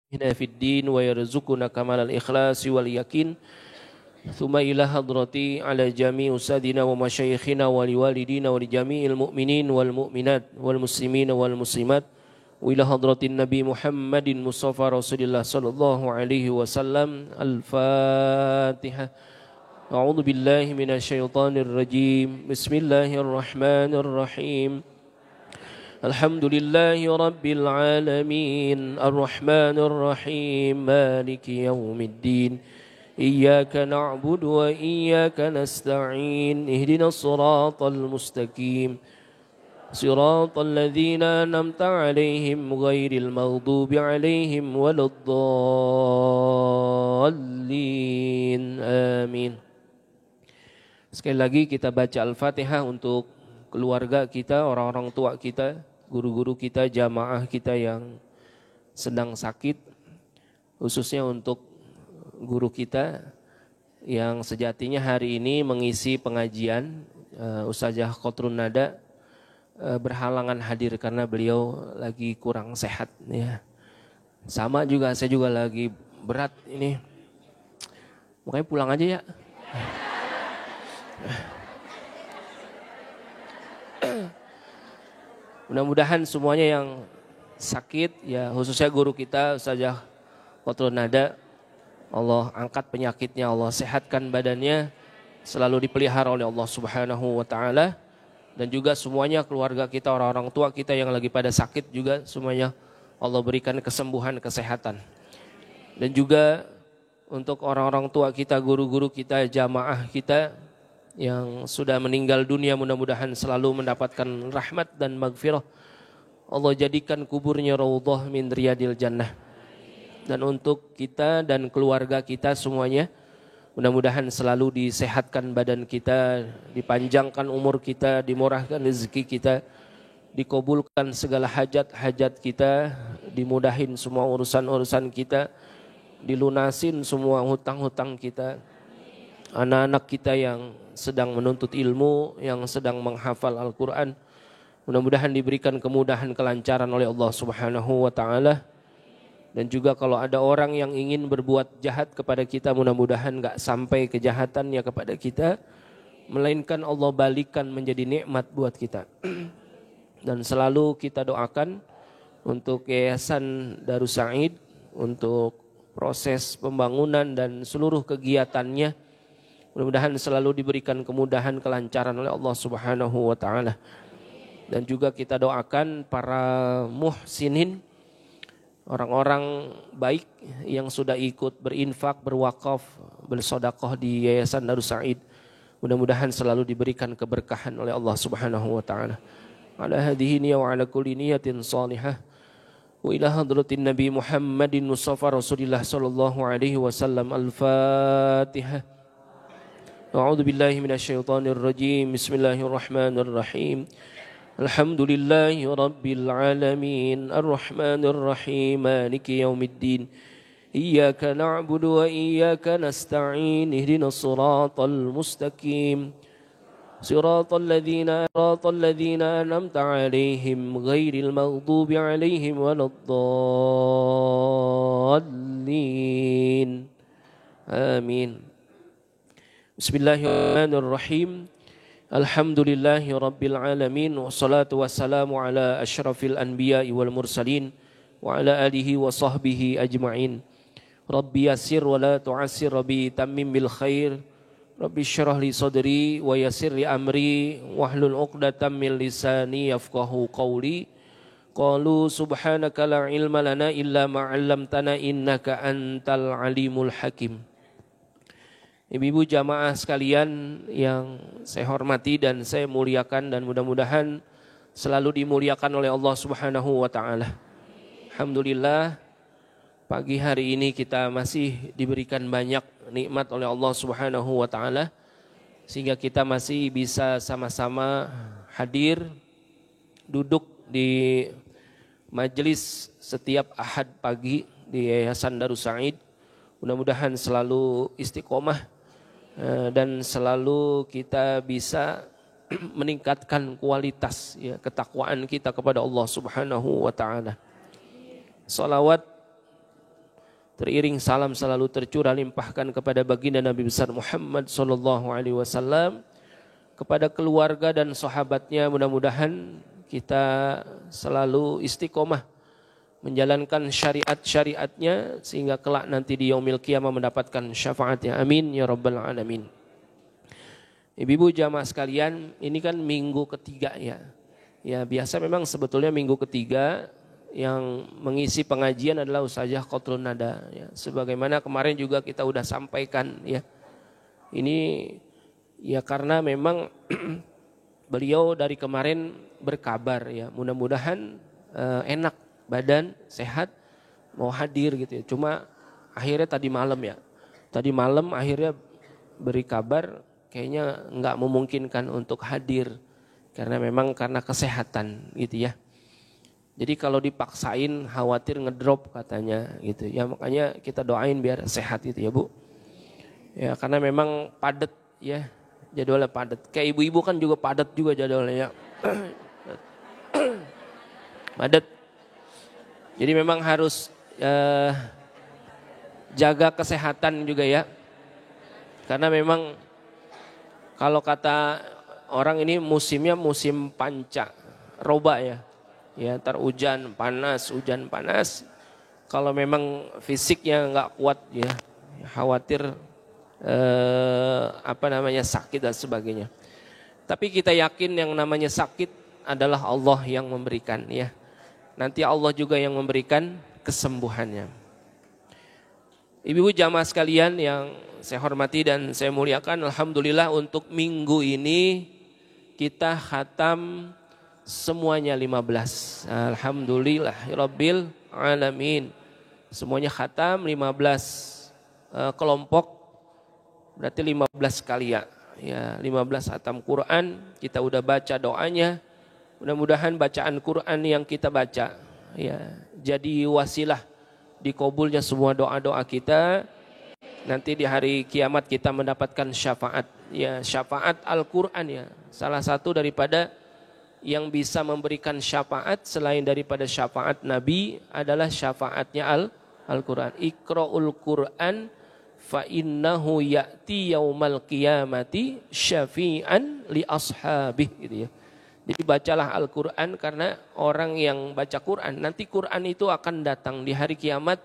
hina fid din wa yarzuquna kamalal ikhlasi wal yakin. Thumma ila hadrati ala jami' usadina wa masyayikhina wa liwalidina wa li jami'il mu'minin wal mu'minat wal muslimina wal muslimat wa ila hadratin Nabi Muhammadin Mustafa Rasulillah sallallahu alaihi wasallam. Al-Fatihah. A'udzu billahi minasyaitonir rajim. Bismillahirrahmanirrahim. Alhamdulillahi rabbil alamin. Ar-Rahmanir Rahim. Maliki yaumiddin. Iyyaka na'budu wa iyyaka nasta'in. Ihdinas siratal mustaqim. Siratal ladzina an'amta 'alaihim ghairil maghdubi 'alaihim waladdallin. Amin. Sekali lagi kita baca Al-Fatihah untuk keluarga kita, orang-orang tua kita, guru-guru kita, jamaah kita yang sedang sakit, khususnya untuk guru kita yang sejatinya hari ini mengisi pengajian, Ustazah Khotrun Nada berhalangan hadir karena beliau lagi kurang sehat ya. Sama juga, saya juga lagi berat ini. Makanya pulang aja ya. Mudah-mudahan semuanya yang sakit ya, khususnya guru kita Ustazah Khotrun Nada, Allah angkat penyakitnya, Allah sehatkan badannya, selalu dipelihara oleh Allah Subhanahu wa taala. Dan juga semuanya keluarga kita, orang-orang tua kita yang lagi pada sakit juga semuanya Allah berikan kesembuhan, kesehatan. Dan juga untuk orang-orang tua kita, guru-guru kita, jamaah kita yang sudah meninggal dunia, mudah-mudahan selalu mendapatkan rahmat dan maghfirah. Allah jadikan kuburnya raudhah min riyadil jannah. Dan untuk kita dan keluarga kita semuanya, mudah-mudahan selalu disehatkan badan kita, dipanjangkan umur kita, dimurahkan rezeki kita, dikabulkan segala hajat-hajat kita, dimudahin semua urusan-urusan kita, dilunasin semua hutang-hutang kita. Anak-anak kita yang sedang menuntut ilmu, yang sedang menghafal Al-Quran, mudah-mudahan diberikan kemudahan, kelancaran oleh Allah Subhanahu wa ta'ala. Dan juga kalau ada orang yang ingin berbuat jahat kepada kita, mudah-mudahan gak sampai kejahatannya kepada kita, melainkan Allah balikan menjadi nikmat buat kita. Dan selalu kita doakan untuk Yayasan Darus Sa'id, untuk proses pembangunan dan seluruh kegiatannya, mudah-mudahan selalu diberikan kemudahan, kelancaran oleh Allah Subhanahu wa ta'ala. Dan juga kita doakan para muhsinin, orang-orang baik yang sudah ikut berinfak, berwakaf, bersedekah di Yayasan Darus Sa'id, mudah-mudahan selalu diberikan keberkahan oleh Allah Subhanahu wa ta'ala. Ala hadhihi niyya wa ala kulli niyatin salihah. Wa ila hadratin Nabi Muhammadin Mustafa Rasulillah sallallahu alaihi wasallam. Al-Fatihah. A'udzu billahi minasyaitonir rajim. Bismillahirrahmanirrahim. Alhamdulillahi rabbil alamin. Ar-Rahmanir Rahim. Maliki yaumiddin. Iyyaka na'budu wa iyyaka nasta'in. Ihdinas siratal mustaqim. Siratal ladzina an'amta 'alaihim ghairil maghdubi 'alaihim waladdallin. Amin. Bismillahirrahmanirrahim. Alhamdulillahi rabbil alamin. Wassalatu wassalamu ala asyrafil anbiya'i wal mursalin wa ala alihi wa sahbihi ajma'in. Rabbi yassir wa la tu'assir, Rabbi tammim bil khair, Rabbi syrah li sadri wa yassir li amri wahlul 'uqdatam min lisani yafqahu qawli. Qalu subhanaka la ilma lana illa ma 'allamtana innaka antal alimul hakim. Ibu-ibu jamaah sekalian yang saya hormati dan saya muliakan, dan mudah-mudahan selalu dimuliakan oleh Allah Subhanahu wa ta'ala. Alhamdulillah, pagi hari ini kita masih diberikan banyak nikmat oleh Allah Subhanahu wa ta'ala, sehingga kita masih bisa sama-sama hadir, duduk di majelis setiap Ahad pagi di Yayasan Darus Sa'id. Mudah-mudahan selalu istiqomah dan selalu kita bisa meningkatkan kualitas ya, ketakwaan kita kepada Allah Subhanahu wa ta'ala. Salawat teriring salam selalu tercurah limpahkan kepada baginda Nabi besar Muhammad sallallahu alaihi wasallam, kepada keluarga dan sahabatnya. Mudah-mudahan kita selalu istiqomah menjalankan syariat-syariatnya sehingga kelak nanti di yaumil qiyamah mendapatkan syafaatnya. Amin ya rabbal alamin. Ibu-ibu jamaah sekalian, ini kan minggu ketiga ya. Ya biasa memang sebetulnya minggu ketiga yang mengisi pengajian adalah Ustazah Qatrun Nada ya. Sebagaimana kemarin juga kita udah sampaikan ya. Ini ya karena memang beliau dari kemarin berkabar ya, mudah-mudahan enak badan, sehat, mau hadir gitu ya. Cuma akhirnya tadi malam ya. Tadi malam akhirnya beri kabar kayaknya enggak memungkinkan untuk hadir karena memang karena kesehatan gitu ya. Jadi kalau dipaksain khawatir ngedrop katanya gitu. Ya makanya kita doain biar sehat gitu ya, Bu. Ya karena memang padat ya. Jadwalnya padat. Kayak ibu-ibu kan juga padat juga jadwalnya ya. Padat. Jadi memang harus jaga kesehatan juga ya. Karena memang kalau kata orang ini musimnya musim panca roba ya. Ya ntar hujan panas. Kalau memang fisiknya nggak kuat ya khawatir sakit dan sebagainya. Tapi kita yakin yang namanya sakit adalah Allah yang memberikan ya. Nanti Allah juga yang memberikan kesembuhannya. Ibu-ibu jamaah sekalian yang saya hormati dan saya muliakan, alhamdulillah untuk minggu ini kita khatam semuanya 15. Alhamdulillahirabbil alamin. Semuanya khatam 15 kelompok. Berarti 15 kali ya. Ya, 15 khatam Quran, kita udah baca doanya. Mudah-mudahan bacaan Quran yang kita baca ya jadi wasilah dikabulnya semua doa-doa kita. Nanti di hari kiamat kita mendapatkan syafaat. Ya, syafaat Al-Quran ya. Salah satu daripada yang bisa memberikan syafaat selain daripada syafaat Nabi adalah syafaatnya Al-Quran. Iqra'ul Quran fa innahu ya'ti yaumal qiyamati syafi'an li ashabih gitu ya. Jadi bacalah Al-Quran karena orang yang baca Quran, nanti Quran itu akan datang di hari kiamat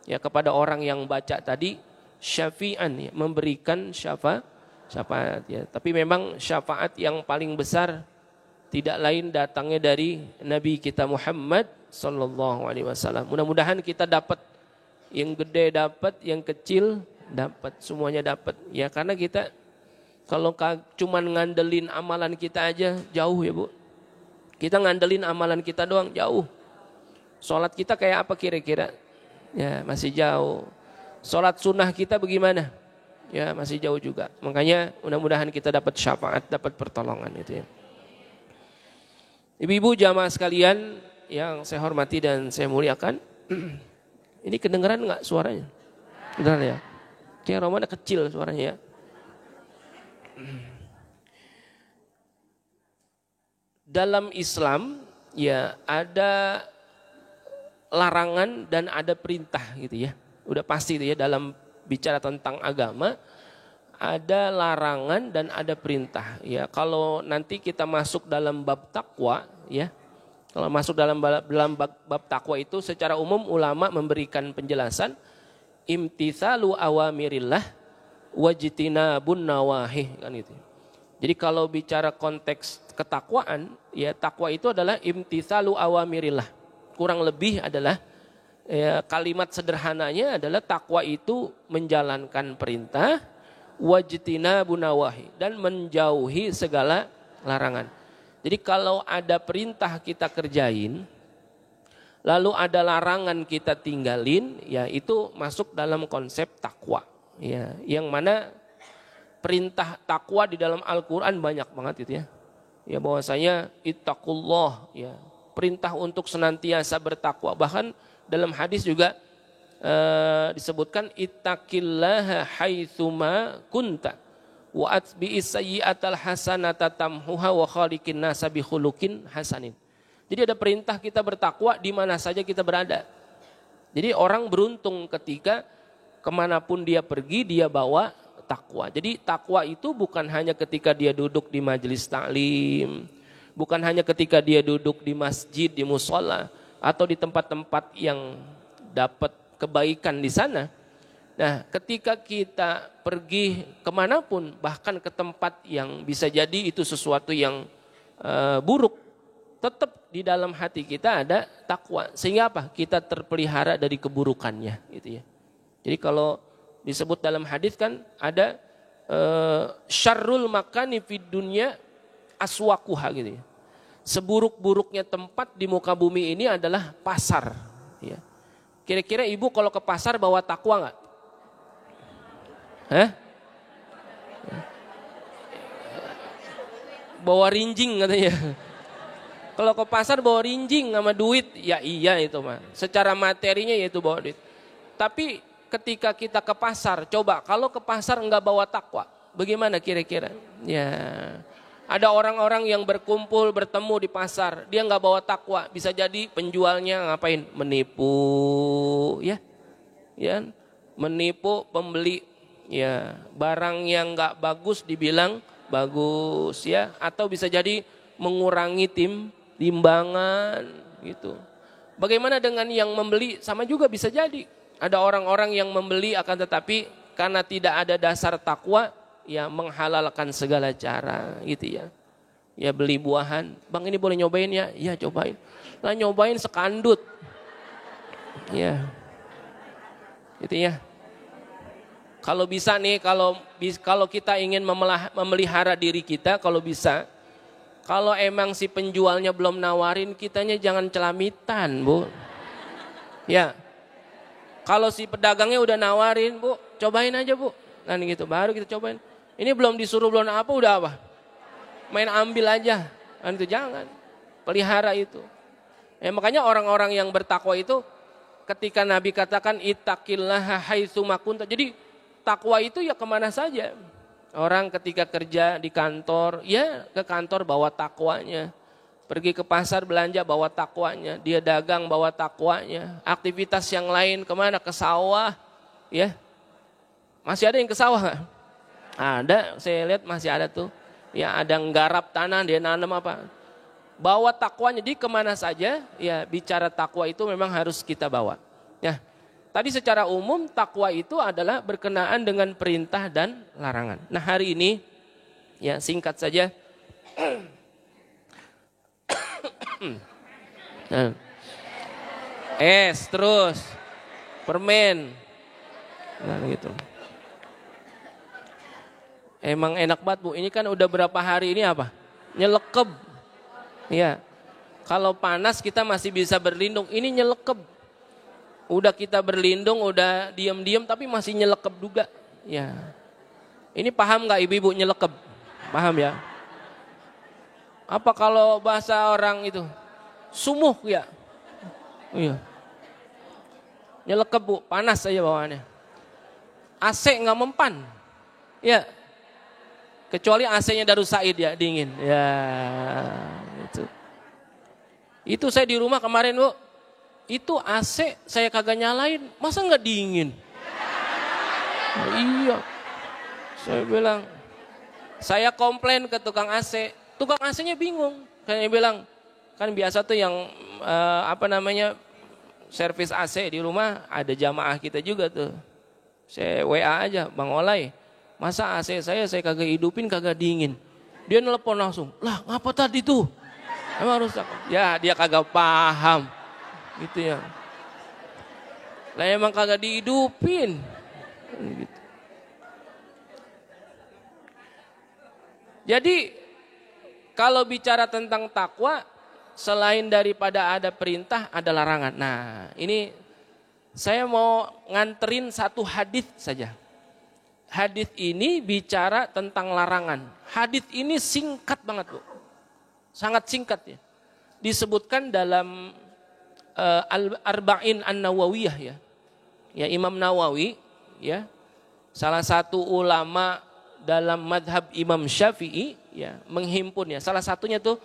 ya kepada orang yang baca tadi syafi'an ya, memberikan syafaat ya. Tapi memang syafaat yang paling besar tidak lain datangnya dari Nabi kita Muhammad sallallahu alaihi wasallam. Mudah-mudahan kita dapat, yang gede dapat, yang kecil dapat, semuanya dapat ya, karena kita kalau cuman ngandelin amalan kita aja jauh ya Bu. Kita ngandelin amalan kita doang jauh. Sholat kita kayak apa kira-kira? Ya masih jauh. Sholat sunnah kita bagaimana? Ya masih jauh juga. Makanya mudah-mudahan kita dapat syafaat, dapat pertolongan itu ya. Ibu-ibu jamaah sekalian yang saya hormati dan saya muliakan. Ini kedengeran nggak suaranya? Kedengeran ya? Kayak Romana kecil suaranya ya. Dalam Islam ya ada larangan dan ada perintah gitu ya. Udah pasti itu ya, dalam bicara tentang agama ada larangan dan ada perintah ya. Kalau nanti kita masuk dalam bab takwa ya. Kalau masuk dalam bab takwa itu secara umum ulama memberikan penjelasan imtitsalu awamirillah wajtinabun nawahi kan itu. Jadi kalau bicara konteks ketakwaan, ya takwa itu adalah imtitsalu awamirillah. Kurang lebih adalah ya, kalimat sederhananya adalah takwa itu menjalankan perintah, wajtinabun nawahi, dan menjauhi segala larangan. Jadi kalau ada perintah kita kerjain, lalu ada larangan kita tinggalin, ya itu masuk dalam konsep takwa. Ya, yang mana perintah takwa di dalam Al-Quran banyak banget itu ya. Ya bahwasanya ittaqullah ya, perintah untuk senantiasa bertakwa. Bahkan dalam hadis juga disebutkan ittaqillaha haitsuma kunta wa atbi'is sayyi'atal hasanata tamhuha wa khaliqin nasa bi khuluqin hasanin. Jadi ada perintah kita bertakwa di mana saja kita berada. Jadi orang beruntung ketika kemanapun dia pergi dia bawa takwa. Jadi takwa itu bukan hanya ketika dia duduk di majelis taklim, bukan hanya ketika dia duduk di masjid, di musola, atau di tempat-tempat yang dapat kebaikan di sana. Nah, ketika kita pergi kemanapun, bahkan ke tempat yang bisa jadi itu sesuatu yang buruk, tetap di dalam hati kita ada takwa. Sehingga apa? Kita terpelihara dari keburukannya. Gitu ya. Jadi kalau disebut dalam hadis kan ada syarrul makani fid dunya aswaquha gitu ya. Seburuk-buruknya tempat di muka bumi ini adalah pasar. Ya. Kira-kira ibu kalau ke pasar bawa takwa nggak? Hah? Bawa rinjing katanya. Kalau ke pasar bawa rinjing sama duit, ya iya itu mah. Secara materinya ya itu bawa duit. Tapi ketika kita ke pasar, coba kalau ke pasar enggak bawa takwa, bagaimana kira-kira? Ya, ada orang-orang yang berkumpul bertemu di pasar, dia enggak bawa takwa, bisa jadi penjualnya ngapain? Menipu, ya, menipu pembeli, ya, barang yang enggak bagus dibilang bagus, ya, atau bisa jadi mengurangi timbangan, gitu. Bagaimana dengan yang membeli? Sama juga bisa jadi. Ada orang-orang yang membeli akan tetapi karena tidak ada dasar takwa, ya menghalalkan segala cara, gitu ya. Ya beli buahan, bang ini boleh nyobain ya? Ya cobain. Lah nyobain sekandut. Ya. Gitu ya. Kalau bisa nih, kalau kita ingin memelihara diri kita, kalau bisa, kalau emang si penjualnya belum nawarin, kitanya jangan celamitan, Bu. Ya. Kalau si pedagangnya udah nawarin, Bu, cobain aja, Bu. Nah gitu, baru kita cobain. Ini belum disuruh, belum apa, udah apa? Main ambil aja. Kan itu jangan. Pelihara itu. Makanya orang-orang yang bertakwa itu, ketika Nabi katakan, ittaqillaha haitsu ma kunta. Jadi takwa itu ya kemana saja. Orang ketika kerja di kantor, ya ke kantor bawa takwanya. Pergi ke pasar belanja bawa takwanya. Dia dagang bawa takwanya. Aktivitas yang lain kemana? Ke sawah. Ya. Masih ada yang ke sawah gak? Ada, saya lihat masih ada tuh. Ya ada nggarap tanah, dia nanam apa. Bawa takwanya, jadi kemana saja, ya bicara takwa itu memang harus kita bawa. Ya. Tadi secara umum takwa itu adalah berkenaan dengan perintah dan larangan. Nah hari ini ya singkat saja. Es terus permen. Nah gitu. Emang enak banget Bu. Ini kan udah berapa hari ini apa? Nyelekeb. Ya. Kalau panas kita masih bisa berlindung. Ini nyelekeb. Udah kita berlindung, udah diam-diam tapi masih nyelekep juga. Ya. Ini paham gak ibu-ibu nyelekep? Paham ya? Apa kalau bahasa orang itu? Sumuh ya? Iya. Nyelekep Bu, panas aja bawaannya. AC gak mempan. Ya. Kecuali AC-nya Darus Said ya, dingin. Ya. Itu saya di rumah kemarin Bu. Itu AC saya kagak nyalain, masa nggak dingin? Nah, iya, saya bilang, saya komplain ke tukang AC-nya bingung. Kayaknya bilang, kan biasa tuh yang servis AC di rumah ada jamaah kita juga tuh. Saya WA aja, Bang Olay, masa AC saya kagak hidupin kagak dingin? Dia nelpon langsung, lah ngapa tadi tuh? Emang rusak? Ya dia kagak paham. Gitu ya. Lah emang kagak dihidupin. Gitu. Jadi kalau bicara tentang takwa, selain daripada ada perintah, ada larangan. Nah ini saya mau nganterin satu hadis saja. Hadis ini bicara tentang larangan. Hadis ini singkat banget Bu. Sangat singkat ya. Disebutkan dalam Al-Arba'in An-Nawawiyah ya. Ya Imam Nawawi ya. Salah satu ulama dalam madhab Imam Syafi'i ya, menghimpun ya. Salah satunya tuh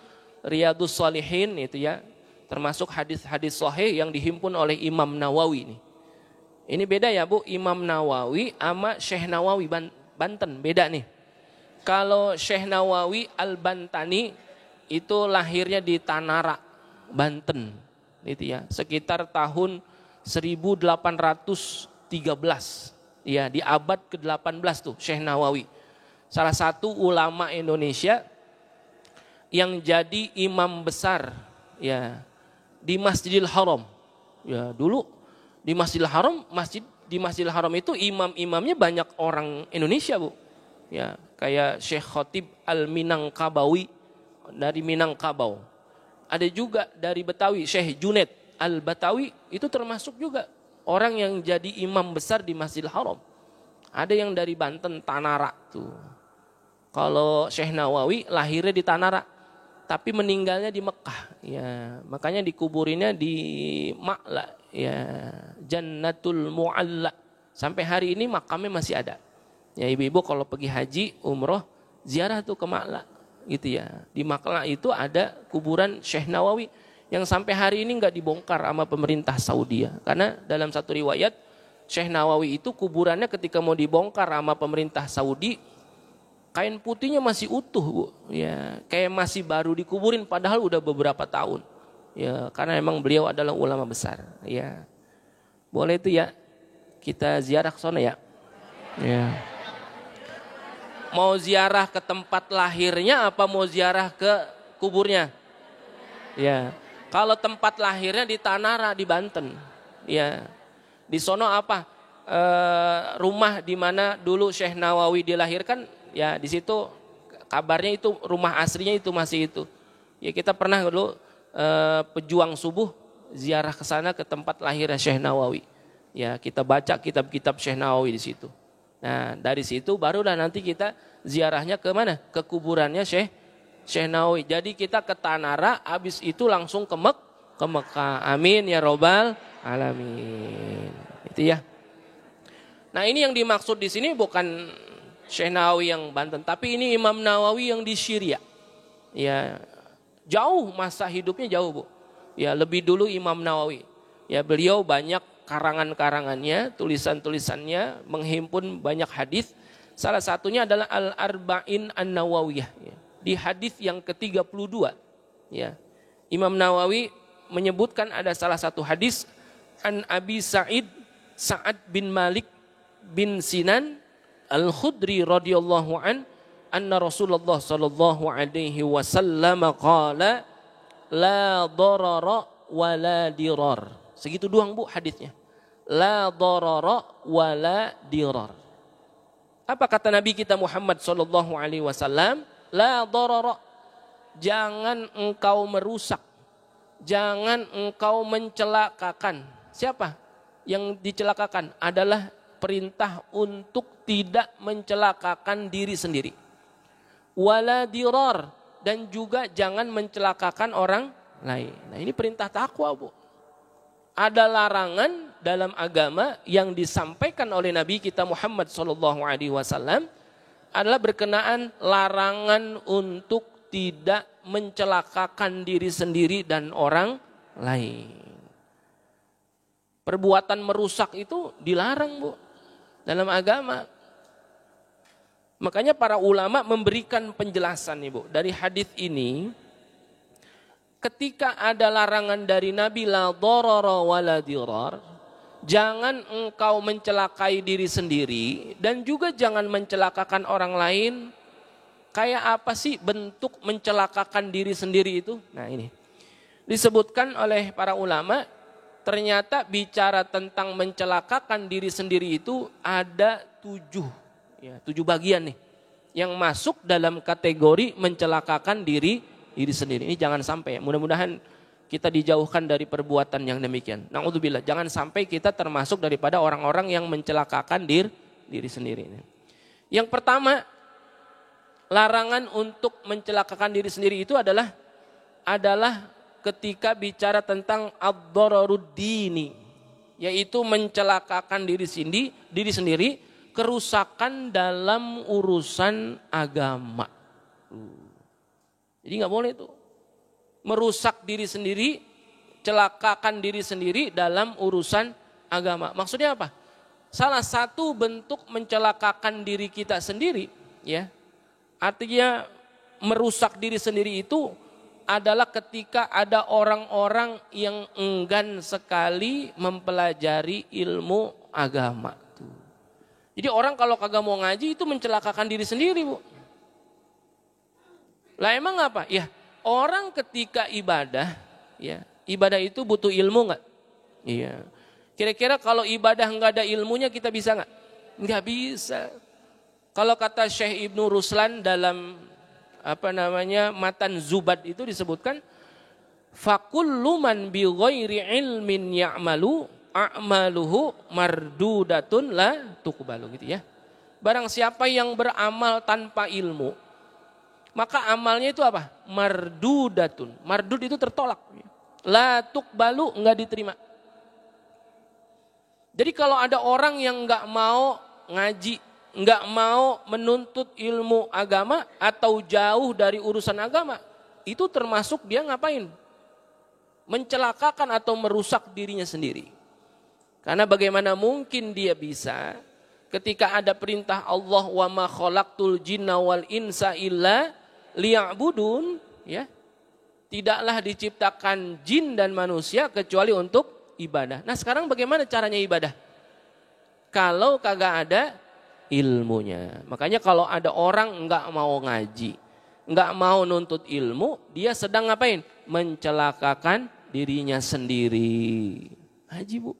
Riyadhus Shalihin itu ya. termasuk hadis-hadis sahih yang dihimpun oleh Imam Nawawi nih. Ini beda ya Bu, Imam Nawawi sama Syekh Nawawi Banten, beda nih. Kalau Syekh Nawawi Al-Bantani itu lahirnya di Tanara, Banten. Gitu ya, sekitar tahun 1813. Ya, di abad ke-18 tuh Syekh Nawawi. Salah satu ulama Indonesia yang jadi imam besar ya di Masjidil Haram. Ya, dulu di Masjidil Haram, di Masjidil Haram itu imam-imamnya banyak orang Indonesia, Bu. Ya, kayak Syekh Khotib Al-Minangkabawi dari Minangkabau. Ada juga dari Betawi, Syekh Junaid Al-Batawi, itu termasuk juga orang yang jadi imam besar di Masjidil Haram. Ada yang dari Banten, Tanara tuh. Kalau Syekh Nawawi lahirnya di Tanara, tapi meninggalnya di Mekah. Ya, makanya dikuburinnya di Ma'la, ya, Jannatul Mu'alla. Sampai hari ini makamnya masih ada. Ya, ibu-ibu kalau pergi haji, umroh, ziarah tuh ke Ma'la. Gitu ya. Di Ma'la itu ada kuburan Syekh Nawawi yang sampai hari ini nggak dibongkar sama pemerintah Saudi ya. Karena dalam satu riwayat Syekh Nawawi itu kuburannya ketika mau dibongkar sama pemerintah Saudi, kain putihnya masih utuh, Bu. Ya, kayak masih baru dikuburin padahal udah beberapa tahun. Ya, karena emang beliau adalah ulama besar, ya. Boleh itu ya. Kita ziarah ke sana ya. Ya. Mau ziarah ke tempat lahirnya apa mau ziarah ke kuburnya? Ya. Kalau tempat lahirnya di Tanara di Banten. Ya. Di sono apa? Rumah di mana dulu Syekh Nawawi dilahirkan, ya di situ kabarnya itu rumah aslinya itu masih itu. Ya kita pernah dulu pejuang subuh ziarah ke sana ke tempat lahirnya Syekh Nawawi. Ya kita baca kitab-kitab Syekh Nawawi di situ. Nah dari situ barulah nanti kita ziarahnya ke mana? Ke kuburannya Syekh Nawawi. Jadi kita ke Tanara, habis itu langsung ke Mekah. Amin ya robbal alamin. Itu ya. Nah ini yang dimaksud di sini bukan Syekh Nawawi yang Banten, tapi ini Imam Nawawi yang di Syria. Ya jauh masa hidupnya jauh, Bu. Ya lebih dulu Imam Nawawi. Ya beliau banyak karangan-karangannya, tulisan-tulisannya menghimpun banyak hadis. Salah satunya adalah Al-Arba'in An-Nawawiyah. Ya. Di hadis yang ke-32, ya. Imam Nawawi menyebutkan ada salah satu hadis An Abi Sa'ad bin Malik bin Sinan Al-Khudri radhiyallahu anna Rasulullah sallallahu alaihi wasallam qala la darara wa la dirar. Segitu doang, Bu, hadisnya. La darara wa la dirar. Apa kata Nabi kita Muhammad sallallahu alaihi wasallam? La darara. Jangan engkau merusak. Jangan engkau mencelakakan. Siapa yang dicelakakan? Adalah perintah untuk tidak mencelakakan diri sendiri. Wala dirar. Dan juga jangan mencelakakan orang lain. Nah ini perintah takwa, Bu. Ada larangan dalam agama yang disampaikan oleh Nabi kita Muhammad SAW adalah berkenaan larangan untuk tidak mencelakakan diri sendiri dan orang lain. Perbuatan merusak itu dilarang, Bu, dalam agama. Makanya para ulama memberikan penjelasan nih, Bu, dari hadis ini. Ketika ada larangan dari Nabi la darara wa la dirar, jangan engkau mencelakai diri sendiri dan juga jangan mencelakakan orang lain. Kayak apa sih bentuk mencelakakan diri sendiri itu? Nah ini disebutkan oleh para ulama, ternyata bicara tentang mencelakakan diri sendiri itu ada 7 bagian nih yang masuk dalam kategori mencelakakan diri sendiri. Ini jangan sampai, mudah-mudahan kita dijauhkan dari perbuatan yang demikian. Na'udzubillah, jangan sampai kita termasuk daripada orang-orang yang mencelakakan diri sendiri. Yang pertama, larangan untuk mencelakakan diri sendiri itu adalah ketika bicara tentang ad-dararuddini, yaitu mencelakakan diri sendiri, kerusakan dalam urusan agama. Jadi nggak boleh itu merusak diri sendiri celakakan diri sendiri dalam urusan agama. Maksudnya apa? Salah satu bentuk mencelakakan diri kita sendiri, ya. Artinya merusak diri sendiri itu adalah ketika ada orang-orang yang enggan sekali mempelajari ilmu agama. Jadi orang kalau kagak mau ngaji itu mencelakakan diri sendiri, Bu. Lah emang apa? Ya, orang ketika ibadah, ya, ibadah itu butuh ilmu nggak? Iya. Kira-kira kalau ibadah nggak ada ilmunya kita bisa nggak? Nggak bisa. Kalau kata Syekh Ibnu Ruslan dalam Matan Zubad itu disebutkan fakullu man bi ghairi ilmin ya'malu a'maluhu mardudatun la tuqbalu gitu ya. Barang siapa yang beramal tanpa ilmu, maka amalnya itu apa? Mardudatun. Mardud itu tertolak. La tuqbalu, enggak diterima. Jadi kalau ada orang yang enggak mau ngaji, enggak mau menuntut ilmu agama atau jauh dari urusan agama, itu termasuk dia ngapain? Mencelakakan atau merusak dirinya sendiri. Karena bagaimana mungkin dia bisa ketika ada perintah Allah wa ma khalaqtul jinna wal insa illa liya'budun, ya. Tidaklah diciptakan jin dan manusia kecuali untuk ibadah. Nah, sekarang bagaimana caranya ibadah? Kalau kagak ada ilmunya. Makanya kalau ada orang enggak mau ngaji, enggak mau nuntut ilmu, dia sedang ngapain? Mencelakakan dirinya sendiri. Ngaji, Bu.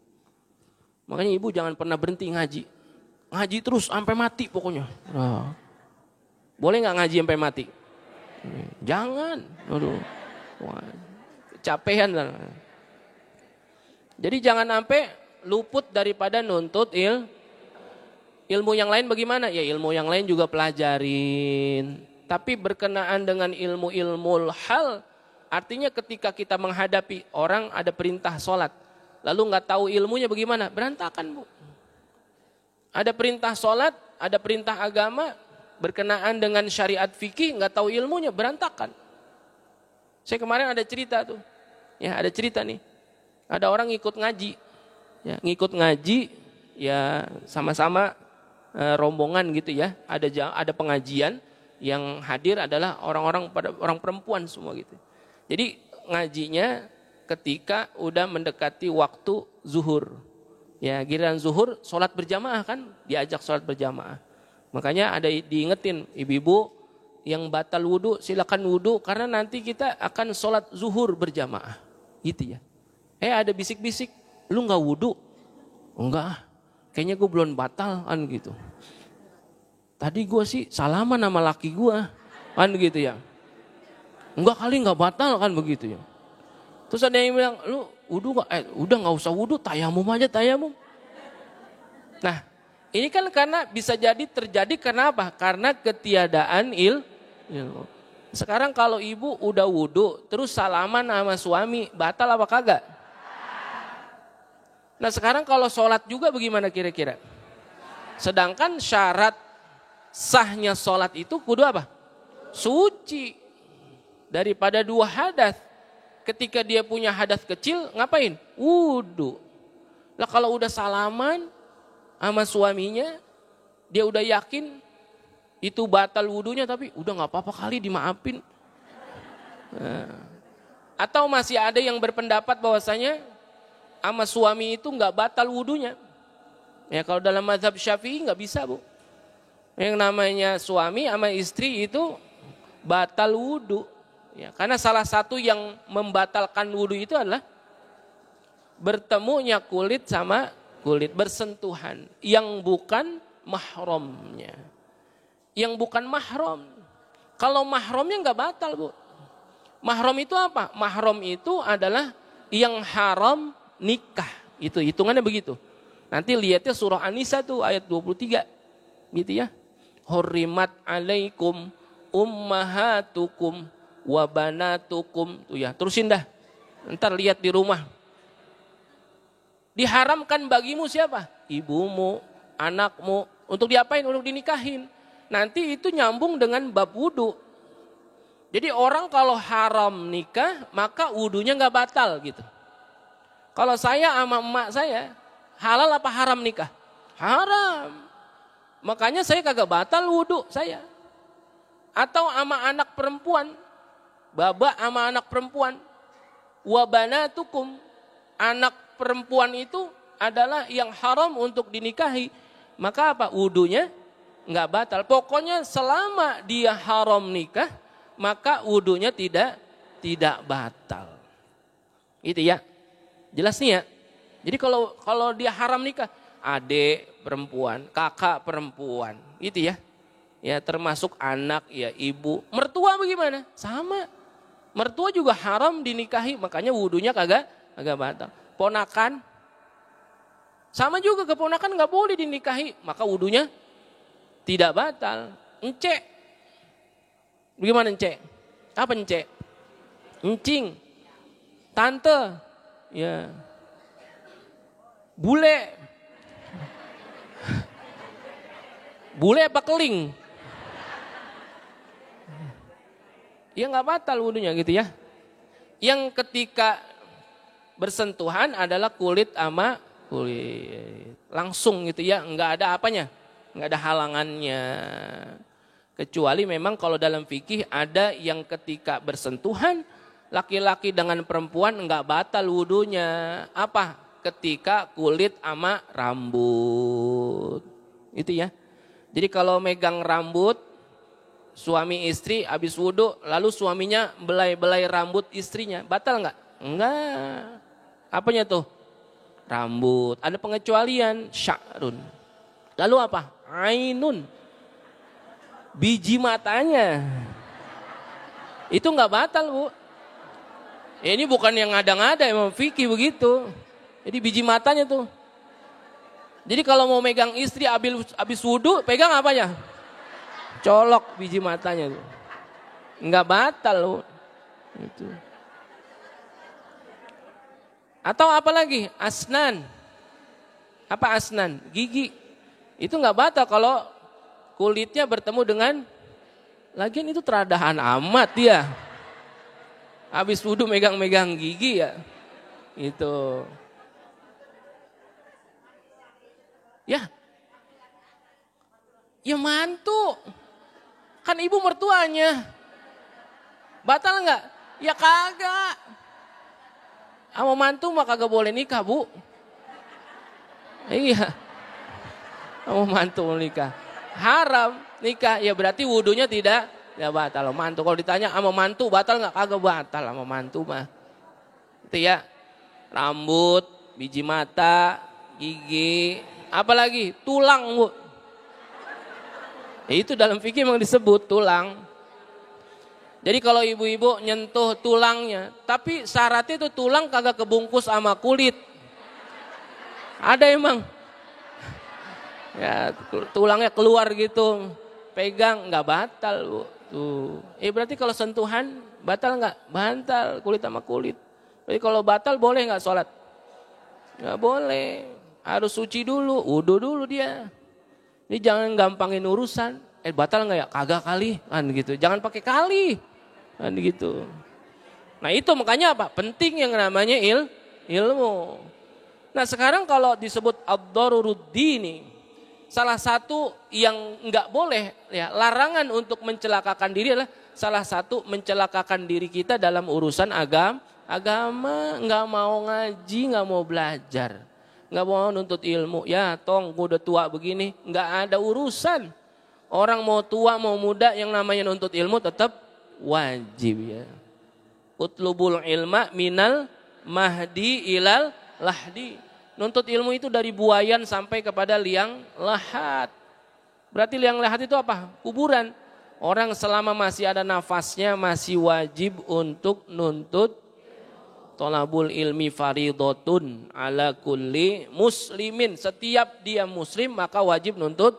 Makanya ibu jangan pernah berhenti ngaji. Ngaji terus sampai mati pokoknya. Nah. Boleh nggak ngaji sampai mati? Jangan. Aduh. Wah, capean. Jadi jangan sampai luput daripada nuntut ilmu yang lain bagaimana? Ya ilmu yang lain juga pelajarin. Tapi berkenaan dengan ilmu hal, artinya ketika kita menghadapi orang ada perintah sholat. Lalu nggak tahu ilmunya bagaimana? Berantakan, Bu. Ada perintah sholat, ada perintah agama, berkenaan dengan syariat fikih, nggak tahu ilmunya, berantakan. Saya kemarin ada cerita tuh. Ya, ada cerita nih. Ada orang ngikut ngaji. Ya, ngikut ngaji, ya sama-sama rombongan gitu ya. Ada pengajian yang hadir adalah orang perempuan semua gitu. Jadi ngajinya ketika udah mendekati waktu zuhur. Ya, giliran zuhur sholat berjamaah kan, diajak sholat berjamaah. Makanya ada diingetin ibu-ibu yang batal wudu silakan wudu karena nanti kita akan sholat zuhur berjamaah. Gitu ya. Ada bisik-bisik, lu nggak wudu? Enggak, kayaknya gue belum batal kan gitu. Tadi gue sih salaman sama laki gue kan gitu ya. Enggak kali nggak batal kan begitu ya. Terus ada yang bilang, lu wudu gak? Udah gak usah wudu, tayamum aja tayamum. Nah, ini kan karena bisa jadi terjadi karena apa? Karena ketiadaan ilmu. Sekarang kalau ibu udah wudu, terus salaman sama suami, batal apa kagak? Nah sekarang kalau sholat juga bagaimana kira-kira? Sedangkan syarat sahnya sholat itu kudu apa? Suci. Daripada dua hadas. Ketika dia punya hadas kecil, ngapain? Wudu. Lah kalau udah salaman sama suaminya, dia udah yakin itu batal wudunya, tapi udah gak apa-apa kali dimaafin. Nah. Atau masih ada yang berpendapat bahwasanya sama suami itu gak batal wudunya. Ya kalau dalam mazhab Syafi'i gak bisa, Bu. Yang namanya suami sama istri itu batal wudu. Ya, karena salah satu yang membatalkan wudu itu adalah bertemunya kulit sama kulit, bersentuhan yang bukan mahramnya. Yang bukan mahram. Kalau mahramnya nggak batal, Bu. Mahram itu apa? Mahram itu adalah yang haram nikah. Itu hitungannya begitu. Nanti lihatnya surah An-Nisa tuh ayat 23. Gitu ya. Hurrimat alaikum ummahatukum wa banatukum. Tuh ya, terusin dah. Ntar lihat di rumah. Diharamkan bagimu siapa? Ibumu, anakmu. Untuk diapain? Untuk dinikahin. Nanti itu nyambung dengan bab wudu. Jadi orang kalau haram nikah, maka wudunya nggak batal gitu. Kalau saya sama emak saya, halal apa haram nikah? Haram. Makanya saya kagak batal wudhu saya. Atau sama anak perempuan, baba sama anak perempuan. Wa banatukum, anak perempuan itu adalah yang haram untuk dinikahi. Maka apa? Wudhunya nggak batal. Pokoknya selama dia haram nikah, maka wudhunya tidak batal. Gitu ya. Jelas nih ya. Jadi kalau dia haram nikah, adik perempuan, kakak perempuan, gitu ya. Ya termasuk anak, ya ibu. Mertua bagaimana? Sama. Mertua juga haram dinikahi, makanya wudhunya kagak batal. Ponakan, sama juga keponakan nggak boleh dinikahi, maka wudhunya tidak batal. Encek, bagaimana encek? Apa encek? Encing, tante, ya, bule, bule apa keling? Ya nggak batal wudhunya gitu ya. Yang ketika bersentuhan adalah kulit sama kulit. Langsung gitu ya, nggak ada apanya, nggak ada halangannya. Kecuali memang kalau dalam fikih ada yang ketika bersentuhan laki-laki dengan perempuan nggak batal wudhunya. Apa? Ketika kulit sama rambut. Itu ya. Jadi kalau megang rambut, suami istri habis wudhu, lalu suaminya belai-belai rambut istrinya, batal nggak? Enggak. Apanya tuh? Rambut. Ada pengecualian, sya'run. Lalu apa? Ainun. Biji matanya. Itu nggak batal, Bu. Ya, ini bukan yang ngada-ngada, emang fikih begitu. Jadi biji matanya tuh. Jadi kalau mau megang istri habis wudhu, pegang apanya? Colok biji matanya tuh. Enggak batal loh. Itu. Atau apa lagi? Asnan. Apa asnan? Gigi. Itu enggak batal kalau kulitnya bertemu dengan, lagian itu teradahan amat dia. Habis wudhu megang-megang gigi ya. Itu. Ya. Ya mantu. Kan ibu mertuanya. Batal enggak? Ya kagak. Sama mantu mah kagak boleh nikah, Bu. Iya. Sama mantu nikah. Haram nikah, ya berarti wudhunya tidak batal. Mantu kalau ditanya sama mantu batal enggak? Kagak batal sama mantu mah. Itu ya. Rambut, biji mata, gigi, apalagi tulang, Bu. Itu dalam fikih memang disebut tulang. Jadi kalau ibu-ibu nyentuh tulangnya, tapi syaratnya itu tulang kagak kebungkus sama kulit. Ada emang. Ya tulangnya keluar gitu, pegang nggak batal, Bu. Tuh. Berarti kalau sentuhan batal nggak? Batal kulit sama kulit. Jadi kalau batal boleh nggak sholat? Nggak boleh. Harus suci dulu, wudu dulu dia. Ini jangan gampangin urusan. Batal nggak ya? Kagak kali, kan gitu. Jangan pakai kali, kan gitu. Nah itu makanya apa? Penting yang namanya ilmu. Nah sekarang kalau disebut ad-daruruddini, salah satu yang nggak boleh, ya larangan untuk mencelakakan diri adalah salah satu mencelakakan diri kita dalam urusan agama, nggak mau ngaji, nggak mau belajar. Nggak mau nuntut ilmu, ya tong gue udah tua begini, nggak ada urusan. Orang mau tua mau muda yang namanya nuntut ilmu tetap wajib ya. Utlubul ilma minal mahdi ilal lahdi. Nuntut ilmu itu dari buayan sampai kepada liang lahat. Berarti liang lahat itu apa? Kuburan. Orang selama masih ada nafasnya masih wajib untuk nuntut. Tolabul ilmi faridotun ala kulli muslimin. Setiap dia muslim maka wajib nuntut.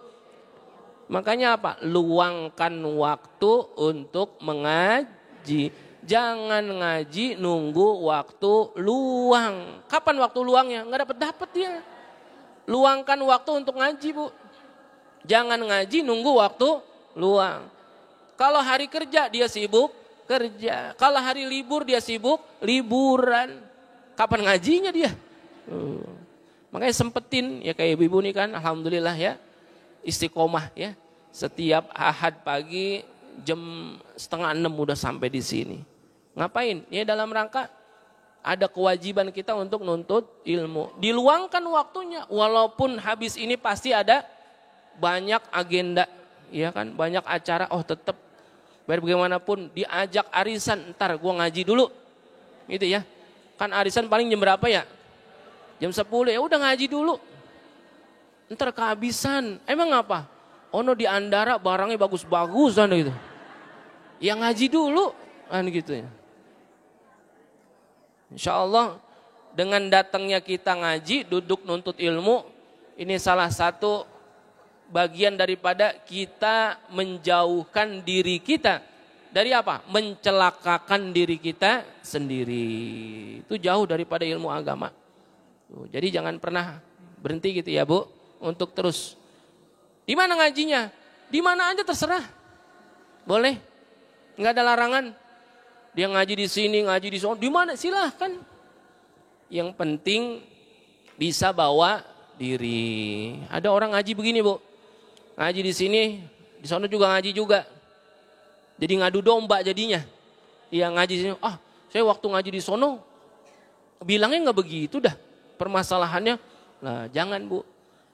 Makanya apa? Luangkan waktu untuk mengaji. Jangan ngaji nunggu waktu luang. Kapan waktu luangnya? Nggak dapat dia. Luangkan waktu untuk ngaji, Bu. Jangan ngaji nunggu waktu luang. Kalau hari kerja dia sibuk kerja. Kalau hari libur dia sibuk liburan. kapan ngajinya dia? Makanya sempetin ya kayak ibu-ibu nih kan, alhamdulillah ya istiqomah ya. Setiap Ahad pagi jam 5:30 udah sampai di sini. Ngapain? Ya dalam rangka ada kewajiban kita untuk nuntut ilmu. Diluangkan waktunya, walaupun habis ini pasti ada banyak agenda, ya kan, banyak acara. Oh tetap, biar bagaimanapun diajak arisan, ntar gua ngaji dulu, gitu ya. Kan arisan paling jam berapa ya? Jam 10, ya udah ngaji dulu. Ntar kehabisan, emang apa? Ono di Andara barangnya bagus-bagusan gitu. Ya ngaji dulu, kan gitu ya. Insya Allah dengan datangnya kita ngaji, duduk nuntut ilmu, ini salah satu bagian daripada kita menjauhkan diri kita dari apa? Mencelakakan diri kita sendiri. Itu jauh daripada ilmu agama. Jadi jangan pernah berhenti gitu ya Bu, untuk terus. Di mana ngajinya? Di mana aja terserah. Boleh. Enggak ada larangan. Dia ngaji di sini, ngaji di sana, di mana silahkan. Yang penting bisa bawa diri. Ada orang ngaji begini Bu, ngaji di sini, di sana juga ngaji juga. Jadi ngadu domba jadinya. Yang ngaji di sini, saya waktu ngaji di sono bilangnya nggak begitu dah permasalahannya. Nah jangan Bu,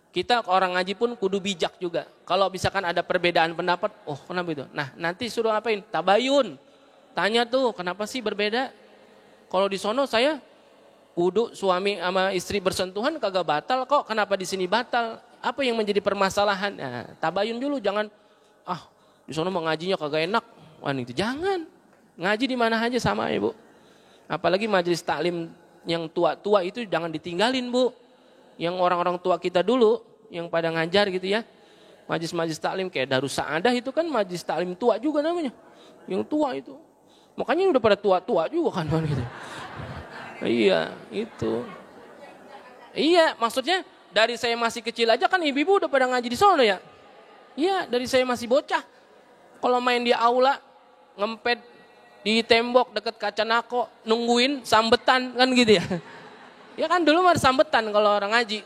kita orang ngaji pun kudu bijak juga. Kalau misalkan ada perbedaan pendapat, kenapa itu? Nah nanti suruh apain? Tabayun. Tanya tuh, kenapa sih berbeda? Kalau di sono saya wudu suami sama istri bersentuhan kagak batal kok, kenapa di sini batal? Apa yang menjadi permasalahan? Nah, tabayun dulu, jangan di sono mau ngajinya kagak enak. Wah itu jangan. Ngaji di mana aja sama ya Bu. Apalagi majelis taklim yang tua-tua itu jangan ditinggalin Bu. Yang orang-orang tua kita dulu yang pada ngajar gitu ya. Majelis-majelis taklim kayak Darus Saadah itu kan majelis taklim tua juga namanya. Yang tua itu. Makanya udah pada tua-tua juga kan gitu. Iya, itu. Iya, maksudnya dari saya masih kecil aja kan ibu-ibu udah pada ngaji di sono ya. Iya, dari saya masih bocah. Kalau main di aula, ngempet di tembok deket kaca nako, nungguin sambetan kan gitu ya. Ya kan dulu mah sambetan kalau orang ngaji.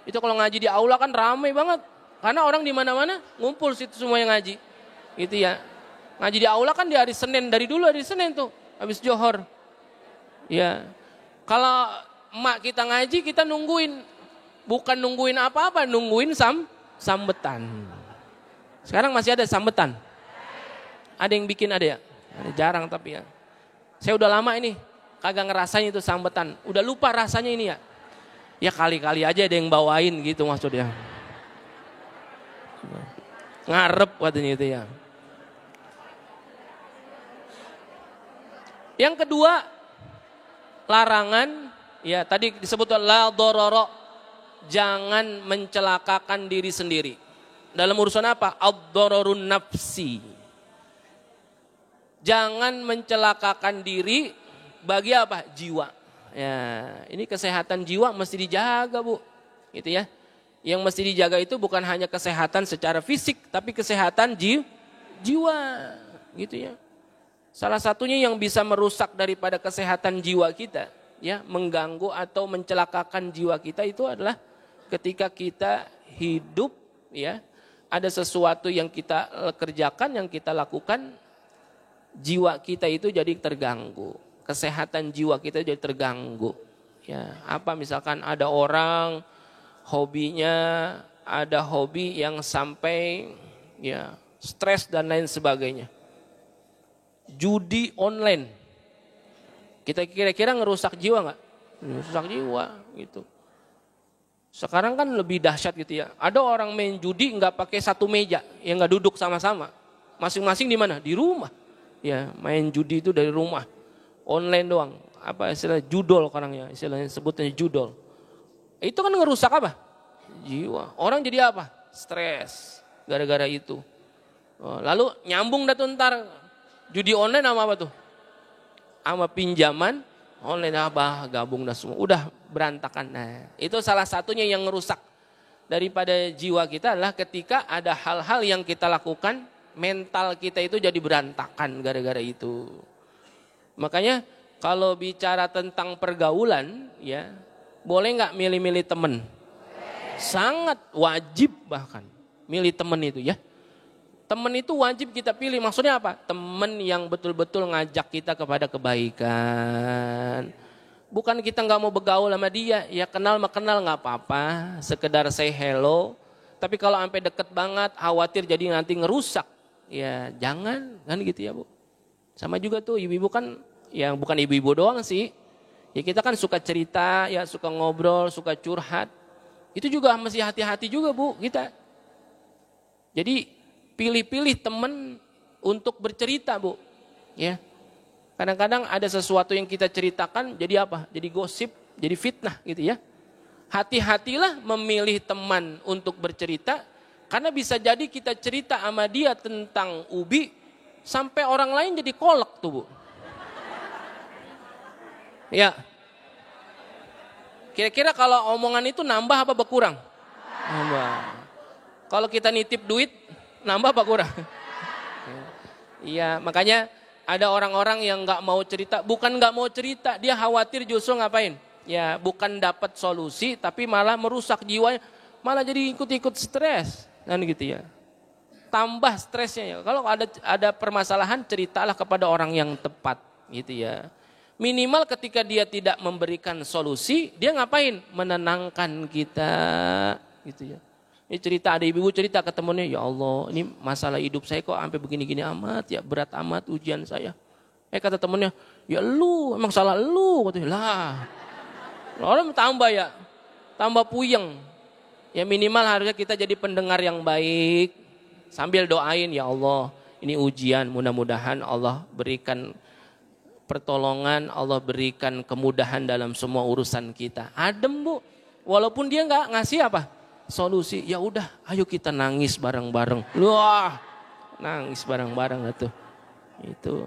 Itu kalau ngaji di aula kan ramai banget. Karena orang di mana-mana ngumpul situ semua yang ngaji. Gitu ya. Ngaji di aula kan di hari Senin, dari dulu hari Senin tuh, habis Johor. Ya, kalau emak kita ngaji kita nungguin, bukan nungguin apa-apa, nungguin sambetan. Sekarang masih ada sambetan? Ada yang bikin ada ya? Ada jarang tapi ya. Saya udah lama ini, kagak ngerasain itu sambetan. Udah lupa rasanya ini ya. Ya kali-kali aja ada yang bawain gitu maksudnya. Ngarep katanya itu ya. Yang kedua, larangan, ya tadi disebut la dororo, jangan mencelakakan diri sendiri. Dalam urusan apa? Ad-dororun nafsi. Jangan mencelakakan diri bagi apa? Jiwa. Ya, ini kesehatan jiwa mesti dijaga Bu. Gitu ya. Yang mesti dijaga itu bukan hanya kesehatan secara fisik, tapi kesehatan jiwa. Gitu ya. Salah satunya yang bisa merusak daripada kesehatan jiwa kita, ya, mengganggu atau mencelakakan jiwa kita itu adalah ketika kita hidup, ya, ada sesuatu yang kita kerjakan, yang kita lakukan, jiwa kita itu jadi terganggu, kesehatan jiwa kita jadi terganggu. Ya, apa misalkan ada orang hobinya, ada hobi yang sampai ya stres dan lain sebagainya. Judi online, kita kira-kira ngerusak jiwa nggak? Ngerusak jiwa gitu. Sekarang kan lebih dahsyat gitu ya. Ada orang main judi nggak pakai satu meja, yang nggak duduk sama-sama. Masing-masing di mana? Di rumah. Ya main judi itu dari rumah, online doang. Apa istilahnya judol orangnya, istilahnya sebutnya judol. Itu kan ngerusak apa? Jiwa. Orang jadi apa? Stres gara-gara itu. Lalu nyambung dah tuh ntar judi online sama apa tuh? Sama pinjaman online apa gabung dah semua. Udah berantakan. Nah, itu salah satunya yang ngerusak daripada jiwa kita adalah ketika ada hal-hal yang kita lakukan, mental kita itu jadi berantakan gara-gara itu. Makanya Kalau bicara tentang pergaulan, ya boleh nggak milih-milih temen? Sangat wajib bahkan milih temen itu ya. Temen itu wajib kita pilih. Maksudnya apa? Temen yang betul-betul ngajak kita kepada kebaikan. Bukan kita nggak mau bergaul sama dia, ya kenal mah kenal nggak apa-apa, sekedar say hello. Tapi kalau sampai deket banget, khawatir jadi nanti ngerusak, ya jangan, kan gitu ya Bu. Sama juga tuh ibu-ibu kan, yang bukan ibu-ibu doang sih. Ya kita kan suka cerita, ya suka ngobrol, suka curhat. Itu juga mesti hati-hati juga Bu kita. Jadi pilih-pilih teman untuk bercerita Bu. Ya. Kadang-kadang ada sesuatu yang kita ceritakan jadi apa? Jadi gosip, jadi fitnah gitu ya. Hati-hatilah memilih teman untuk bercerita. Karena bisa jadi kita cerita sama dia tentang ubi. Sampai orang lain jadi kolak tuh Bu. Ya. Kira-kira kalau omongan itu nambah apa berkurang? Nambah. Kalau kita nitip duit, nambah apa kurang? Iya, makanya ada orang-orang yang nggak mau cerita, bukan nggak mau cerita, dia khawatir justru ngapain? Ya, bukan dapat solusi, tapi malah merusak jiwanya, malah jadi ikut-ikut stres, kan gitu ya. Tambah stresnya ya. Kalau ada permasalahan, ceritalah kepada orang yang tepat, gitu ya. Minimal ketika dia tidak memberikan solusi, dia ngapain? Menenangkan kita, gitu ya. Ini cerita, ada ibu cerita ke temennya, ya Allah ini masalah hidup saya kok sampai begini-gini amat, ya berat amat ujian saya. Kata temennya, ya lu emang salah lu, katanya lah. Orang tambah puyeng. Ya minimal harusnya kita jadi pendengar yang baik, sambil doain, ya Allah ini ujian, mudah-mudahan Allah berikan pertolongan, Allah berikan kemudahan dalam semua urusan kita. Adem Bu, walaupun dia nggak ngasih apa? Solusi, ya udah ayo kita nangis bareng-bareng. Wah, nangis bareng-bareng itu.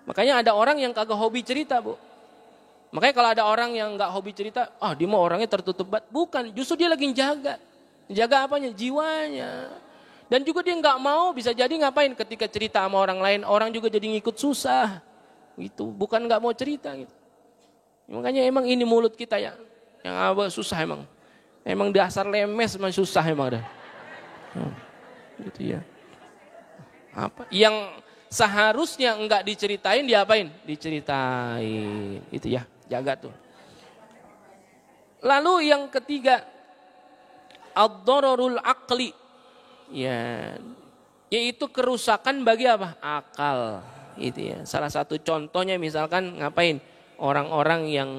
Makanya ada orang yang kagak hobi cerita Bu. Makanya kalau ada orang yang nggak hobi cerita, dia mau orangnya tertutup banget. Bukan, justru dia lagi jaga apanya? Jiwanya. Dan juga dia nggak mau, bisa jadi ngapain ketika cerita sama orang lain, orang juga jadi ngikut susah. Gitu, bukan nggak mau cerita gitu. Makanya emang ini mulut kita ya, yang susah emang. Emang dasar lemes emang susah emang dah. Gitu ya. Apa? Yang seharusnya enggak diceritain diapain? Diceritain. Itu ya, jaga tuh. Lalu yang ketiga, ad-dararul aqli. Ya, yaitu kerusakan bagi apa? Akal. Itu ya. Salah satu contohnya misalkan ngapain? Orang-orang yang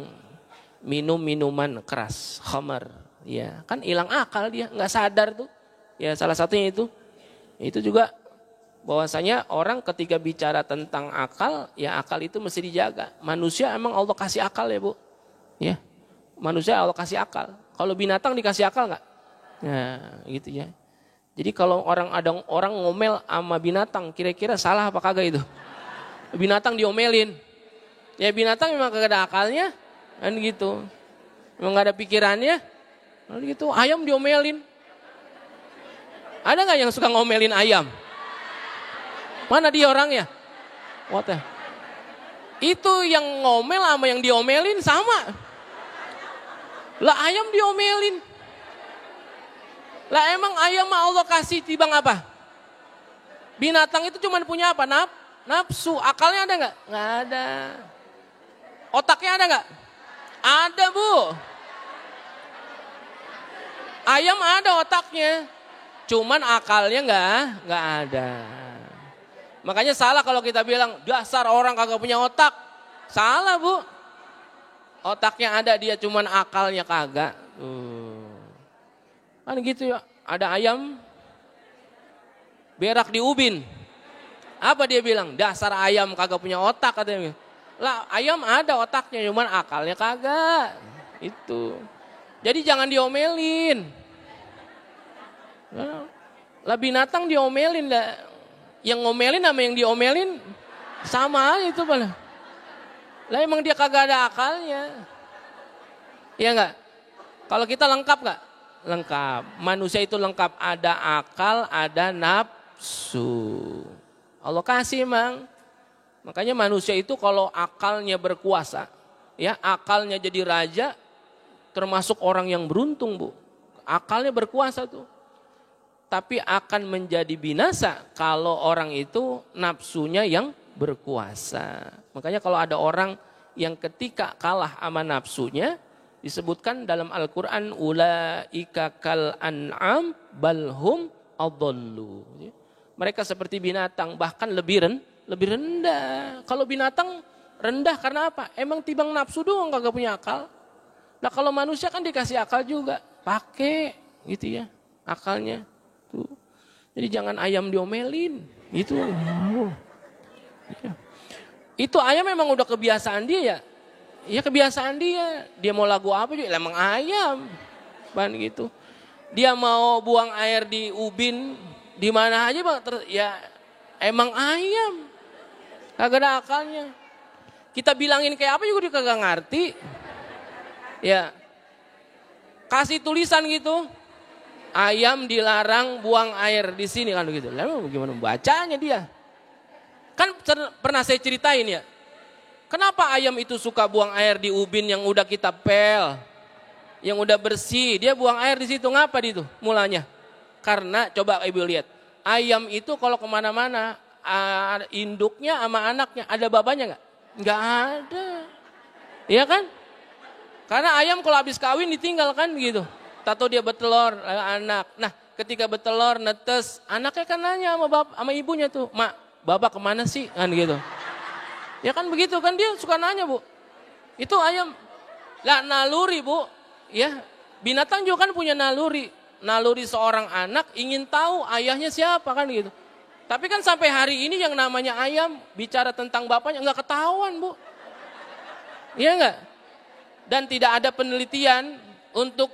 minum minuman keras, khamar. Ya, kan hilang akal dia, nggak sadar tuh. Ya, salah satunya itu. Itu juga bahwasanya orang ketika bicara tentang akal, ya akal itu mesti dijaga. Manusia emang Allah kasih akal ya Bu. Ya, manusia Allah kasih akal. Kalau binatang dikasih akal nggak? Nah, gitu ya. Jadi kalau ada orang ngomel sama binatang, kira-kira salah apa kagak itu? Binatang diomelin. Ya binatang memang kagak ada akalnya, kan gitu. Memang nggak ada pikirannya. Gitu, ayam diomelin. Ada nggak yang suka ngomelin ayam? Mana dia orangnya? What the? Itu yang ngomel sama yang diomelin sama. Lah ayam diomelin. Lah emang ayam mah Allah kasih tibang apa? Binatang itu cuma punya apa? Nafsu. Akalnya ada nggak? Nggak ada. Otaknya ada nggak? Ada Bu. Ayam ada otaknya, cuman akalnya nggak ada. Makanya salah kalau kita bilang dasar orang kagak punya otak. Salah Bu. Otaknya ada, dia cuman akalnya kagak. Kan gitu ya. Ada ayam berak di ubin. Apa dia bilang? Dasar ayam kagak punya otak katanya. Lah ayam ada otaknya, cuman akalnya kagak. Itu. Jadi jangan diomelin. Lah binatang diomelin lah. Yang ngomelin sama yang diomelin sama aja itu malah. Lah emang dia kagak ada akalnya. Iya enggak? Kalau kita lengkap enggak? Lengkap. Manusia itu lengkap, ada akal, ada nafsu. Allah kasih emang. Makanya manusia itu kalau akalnya berkuasa, ya akalnya jadi raja, termasuk orang yang beruntung Bu. Akalnya berkuasa tuh. Tapi akan menjadi binasa kalau orang itu nafsunya yang berkuasa. Makanya kalau ada orang yang ketika kalah sama nafsunya, disebutkan dalam Al-Quran, ulaika kal an'am balhum adallu. Mereka seperti binatang, bahkan lebih rendah. Kalau binatang rendah karena apa? Emang timbang nafsu doang kagak punya akal. Nah kalau manusia kan dikasih akal juga, pakai gitu ya akalnya. Tuh. Jadi jangan ayam diomelin, gitu. Itu ayam memang udah kebiasaan dia ya. Ya kebiasaan dia. Dia mau lagu apa juga, emang ayam. Ban gitu. Dia mau buang air di ubin, di mana aja Bang, ya emang ayam. Kagak ada akalnya. Kita bilangin kayak apa juga dia kagak ngerti. Ya. Kasih tulisan gitu. Ayam dilarang buang air di sini kan begitu. Lalu bagaimana bacanya dia? Kan pernah saya ceritain ya. Kenapa ayam itu suka buang air di ubin yang udah kita pel, yang udah bersih, dia buang air di situ ngapa di itu mulanya? Karena coba ibu lihat, ayam itu kalau kemana-mana, induknya sama anaknya ada babanya nggak? Nggak ada, iya kan? Karena ayam kalau habis kawin ditinggal kan gitu. Tato dia bertelur anak. Nah ketika bertelur netes, anaknya kan nanya sama ibunya tuh, mak, bapak kemana sih? Kan gitu. Ya kan begitu kan dia suka nanya Bu. Itu ayam. Lah naluri Bu. Ya binatang juga kan punya naluri. Naluri seorang anak ingin tahu ayahnya siapa kan gitu. Tapi kan sampai hari ini yang namanya ayam bicara tentang bapaknya nggak ketahuan Bu. Iya nggak? Dan tidak ada penelitian untuk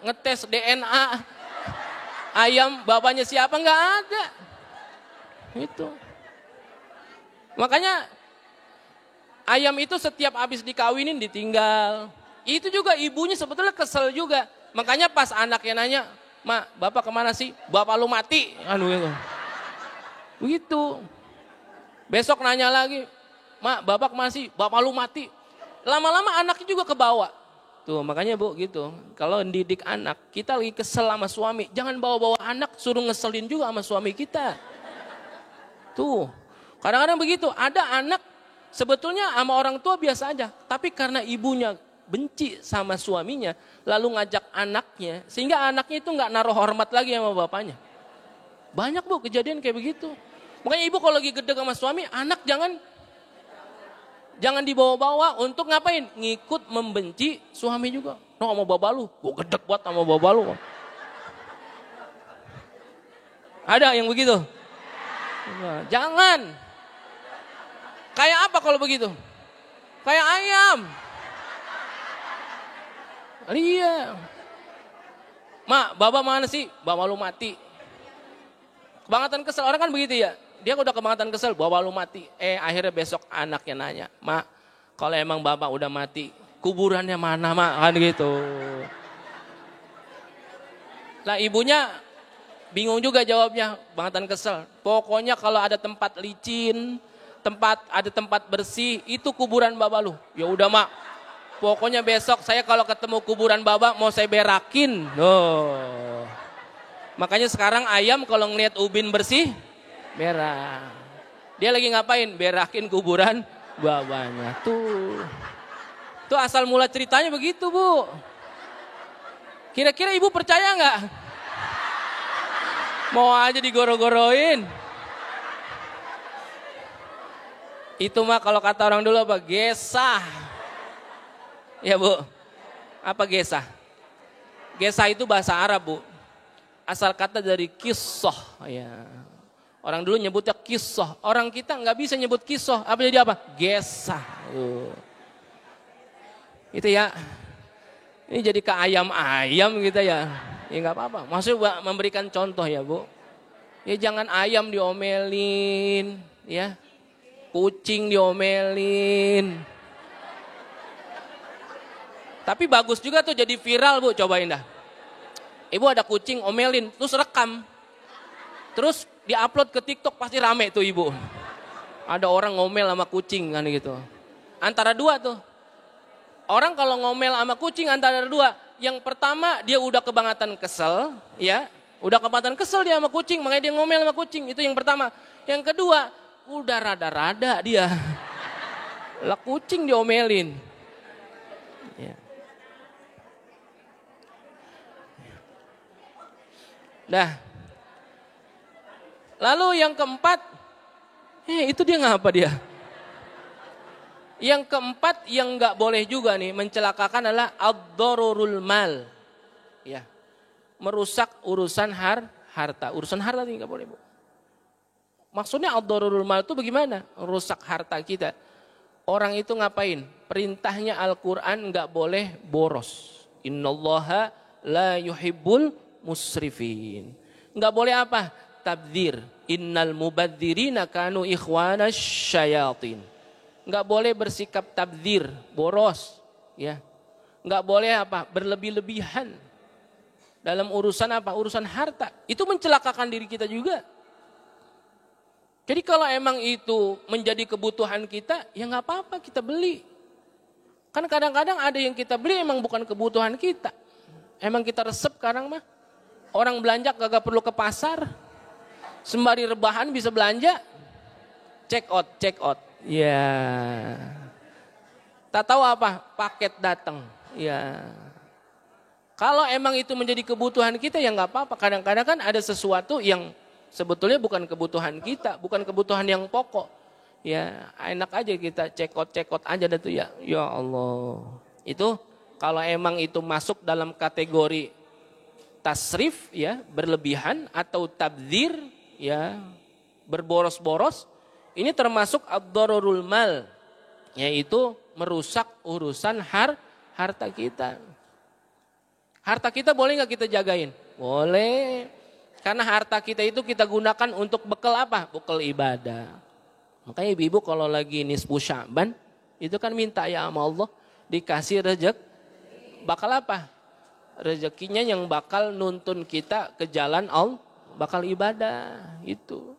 ngetes DNA ayam bapaknya siapa, nggak ada. Itu. Makanya ayam itu setiap habis dikawinin ditinggal. Itu juga ibunya sebetulnya kesel juga. Makanya pas anaknya nanya, mak bapak kemana sih? Bapak lu mati. Anu gitu. Begitu. Besok nanya lagi, mak bapak kemana sih? Bapak lu mati. Lama-lama anaknya juga kebawa. Tuh makanya Bu gitu. Kalau mendidik anak, kita lagi kesel sama suami. Jangan bawa-bawa anak suruh ngeselin juga sama suami kita. Tuh. Kadang-kadang begitu, ada anak sebetulnya sama orang tua biasa aja. Tapi karena ibunya benci sama suaminya, lalu ngajak anaknya. Sehingga anaknya itu gak naruh hormat lagi sama bapaknya. Banyak Bu kejadian kayak begitu. Makanya ibu kalau lagi gedeg sama suami, anak jangan dibawa-bawa untuk ngapain? Ngikut membenci suami juga. No sama bapak lu, gue gedeg buat sama bapak lu. Ada yang begitu? Nah, jangan. Kayak apa kalau begitu? Kayak ayam. Iya. Mak, bapak mana sih? Bapak lu mati. Kebangetan kesel, orang kan begitu ya. Dia udah kebangetan kesel, bapak lu mati. Akhirnya besok anaknya nanya, mak, kalau emang bapak udah mati, kuburannya mana mak? Kan gitu. Nah ibunya bingung juga jawabnya, kebangetan kesel. Pokoknya kalau ada tempat licin, ada tempat bersih, itu kuburan bapak lu. Ya udah mak, pokoknya besok saya kalau ketemu kuburan bapak mau saya berakin. Oh. Makanya sekarang ayam kalau ngeliat ubin bersih, berak. Dia lagi ngapain? Berakin kuburan bapaknya. Tuh asal mula ceritanya begitu Bu. Kira-kira ibu percaya nggak? Mau aja digoro-goroin. Itu mah kalau kata orang dulu apa? Gesah. Ya Bu. Apa gesah? Gesah itu bahasa Arab Bu. Asal kata dari kisah. Ya. Orang dulu nyebutnya kisah. Orang kita nggak bisa nyebut kisah. Apa jadi apa? Gesah. Itu ya. Ini jadi ke ayam-ayam gitu ya. Ya nggak apa-apa. Maksudnya memberikan contoh ya Bu. Ya jangan ayam diomelin. Ya. Kucing diomelin. Tapi bagus juga tuh jadi viral Bu. Cobain dah. Ibu ada kucing omelin. Terus rekam. Terus diupload ke TikTok pasti rame tuh ibu. Ada orang ngomel sama kucing kan gitu. Antara dua tuh. Orang kalau ngomel sama kucing antara dua. Yang pertama dia udah kebangetan kesel, ya. Udah kebangetan kesel dia sama kucing, makanya dia ngomel sama kucing. Itu yang pertama. Yang kedua, udah rada-rada dia. Lah kucing diomelin. Ya. Nah. Lalu yang keempat, itu dia ngapa dia? Yang keempat yang nggak boleh juga nih mencelakakan adalah ad-darurul mal. Ya. Merusak urusan harta. Urusan harta ini nggak boleh, Bu. Maksudnya ad-darurul mal itu bagaimana? Merusak harta kita. Orang itu ngapain? Perintahnya Al-Qur'an nggak boleh boros. Innallaha la yuhibbul musrifin. Nggak boleh apa? Tabdzir. Innal mubadzirina kanu ikhwana syayatin. Nggak boleh bersikap tabdzir, boros, ya. Nggak boleh apa? Berlebih-lebihan dalam urusan apa? Urusan harta. Itu mencelakakan diri kita juga. Jadi kalau emang itu menjadi kebutuhan kita, ya nggak apa-apa kita beli. Kan kadang-kadang ada yang kita beli emang bukan kebutuhan kita. Emang kita resep sekarang mah. Orang belanja kagak perlu ke pasar. Sembari rebahan bisa belanja. Check out. Ya. Tak tahu apa? Paket datang. Ya. Kalau emang itu menjadi kebutuhan kita ya nggak apa-apa. Kadang-kadang kan ada sesuatu yang sebetulnya bukan kebutuhan kita, bukan kebutuhan yang pokok. Ya, enak aja kita check out aja dah tuh ya. Ya Allah. Itu kalau emang itu masuk dalam kategori tasrif ya, berlebihan atau tabdzir ya, berboros-boros, ini termasuk ad-darurul mal, yaitu merusak urusan harta kita. Harta kita boleh nggak kita jagain? Boleh. Karena harta kita itu kita gunakan untuk bekal apa? Bekal ibadah. Makanya ibu-ibu kalau lagi nisfu Sya'ban, itu kan minta ya sama Allah dikasih rezeki. Bakal apa? Rezekinya yang bakal nuntun kita ke jalan Allah, bakal ibadah itu.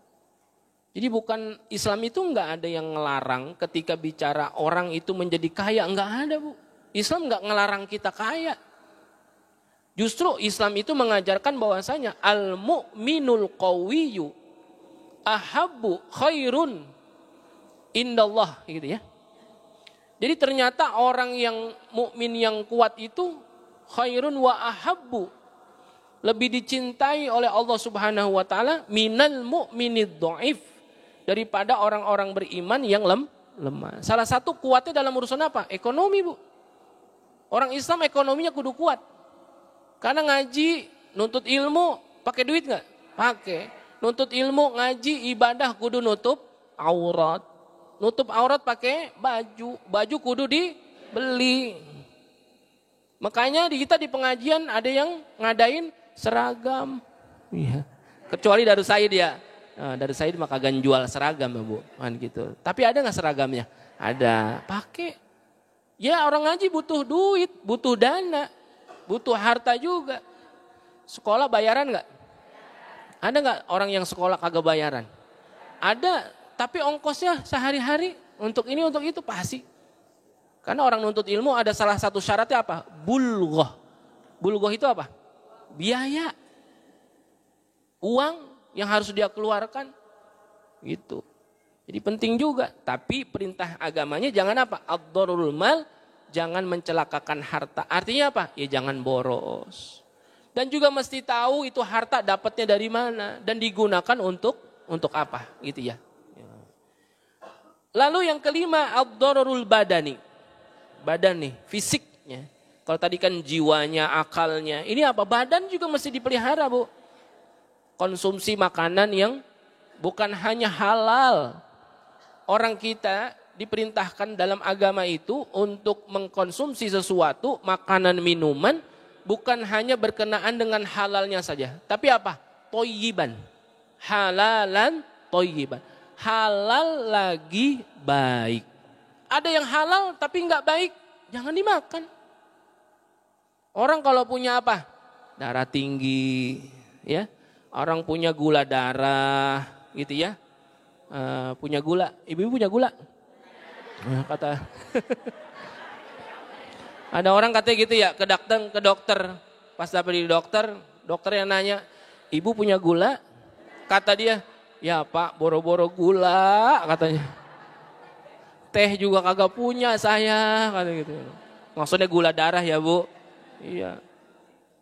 Jadi bukan Islam itu nggak ada yang ngelarang ketika bicara orang itu menjadi kaya, nggak ada, Bu. Islam nggak ngelarang kita kaya. Justru Islam itu mengajarkan bahwasanya al-mu'minul qawiyyu ahabbu khairun indallah gitu ya. Jadi ternyata orang yang mukmin yang kuat itu khairun wa ahabbu, lebih dicintai oleh Allah Subhanahu wa taala minal mu'minid dhaif, daripada orang-orang beriman yang lemah. Salah satu kuatnya dalam urusan apa? Ekonomi, Bu. Orang Islam ekonominya kudu kuat. Karena ngaji, nuntut ilmu, pakai duit nggak? Pakai. Nuntut ilmu, ngaji, ibadah kudu nutup aurat. Nutup aurat pakai baju. Baju kudu dibeli. Makanya kita di pengajian ada yang ngadain seragam. Iya. Kecuali Darus Said ya. Nah, Darus Said mah kagak jual seragam ya, Bu. Kan gitu. Tapi ada nggak seragamnya? Ada. Pakai. Ya orang ngaji butuh duit, butuh dana. Butuh harta juga. Sekolah bayaran nggak? Ada nggak orang yang sekolah kagak bayaran? Ada, tapi ongkosnya sehari-hari untuk ini untuk itu pasti. Karena orang nuntut ilmu ada salah satu syaratnya apa? Bulghah. Bulghah itu apa? Biaya. Uang yang harus dia keluarkan. Gitu. Jadi penting juga. Tapi perintah agamanya jangan apa? Ad-darurul mal. Jangan mencelakakan harta. Artinya apa? Ya jangan boros. Dan juga mesti tahu itu harta dapatnya dari mana. Dan digunakan untuk apa. Gitu ya. Lalu yang kelima, ad-darurul badani. Badan nih, fisiknya. Kalau tadi kan jiwanya, akalnya. Ini apa? Badan juga mesti dipelihara, Bu. Konsumsi makanan yang bukan hanya halal. Orang kita diperintahkan dalam agama itu untuk mengkonsumsi sesuatu, makanan, minuman, bukan hanya berkenaan dengan halalnya saja. Tapi apa? Toyiban. Halalan toyiban. Halal lagi baik. Ada yang halal tapi nggak baik, jangan dimakan. Orang kalau punya apa? Darah tinggi, ya. Orang punya gula darah, gitu ya. punya gula. Ibu-ibu punya gula? Kata ada orang katanya gitu ya, ke dokter. Pas dapet di dokter yang nanya, ibu punya gula? Kata dia, ya pak boro-boro gula katanya. Teh juga kagak punya saya, kata gitu. Maksudnya gula darah ya bu? Iya.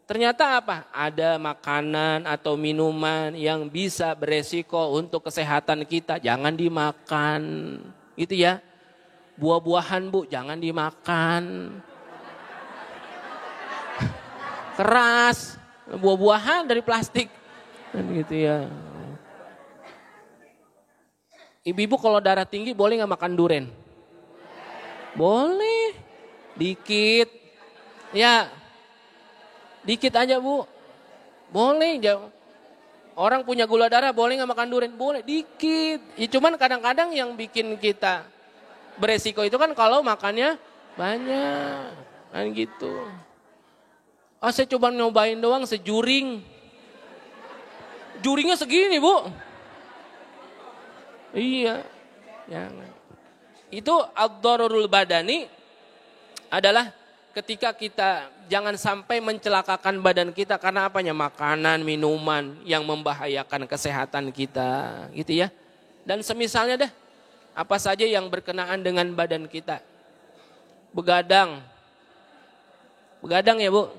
Ternyata apa? Ada makanan atau minuman yang bisa beresiko untuk kesehatan kita. Jangan dimakan. Gitu ya. Buah-buahan bu, jangan dimakan. Keras. Buah-buahan dari plastik. Gitu ya. Ibu-ibu kalau darah tinggi boleh gak makan duren? Boleh. Dikit. Ya. Dikit aja bu. Boleh. Orang punya gula darah boleh gak makan durian? Boleh, dikit. Ya, cuman kadang-kadang yang bikin kita beresiko itu kan kalau makannya banyak. Kan gitu. Saya coba nyobain doang sejuring. Juringnya segini bu. Iya. Jangan. Itu ad-dararul badani adalah ketika kita jangan sampai mencelakakan badan kita karena apanya? Makanan, minuman yang membahayakan kesehatan kita, gitu ya. Dan semisalnya dah, apa saja yang berkenaan dengan badan kita. Begadang. Begadang ya bu?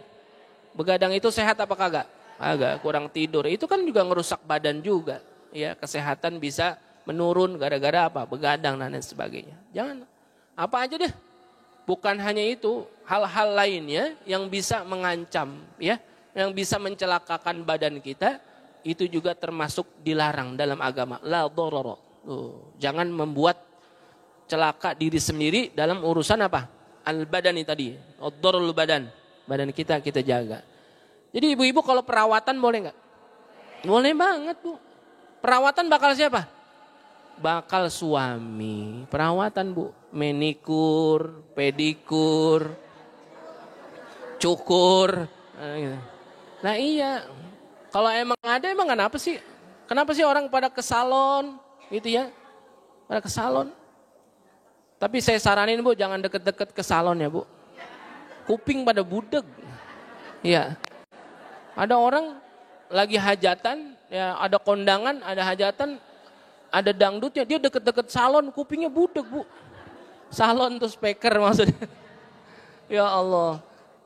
Begadang itu sehat apa kagak? Agak kurang tidur. Itu kan juga ngerusak badan juga. Ya, kesehatan bisa menurun gara-gara apa? Begadang dan lain sebagainya. Jangan. Apa aja deh. Bukan hanya itu, hal-hal lainnya yang bisa mengancam, ya, yang bisa mencelakakan badan kita, itu juga termasuk dilarang dalam agama. La dharara. Jangan membuat celaka diri sendiri dalam urusan apa? Al-badani tadi. Ad-dhararul badan. Badan kita jaga. Jadi ibu-ibu kalau perawatan boleh nggak? Boleh banget bu. Perawatan bakal siapa? Bakal suami. Perawatan bu. Menikur, pedikur, cukur. Nah iya. Kalau emang ada emang kenapa sih? Kenapa sih orang pada ke salon gitu ya? Pada ke salon. Tapi saya saranin bu jangan deket-deket ke salon ya bu. Kuping pada budeg. Iya. Ada orang lagi hajatan, ya ada kondangan, ada hajatan, ada dangdutnya, dia deket-deket salon, kupingnya budeg bu. Salon tuh speaker maksudnya. Ya Allah.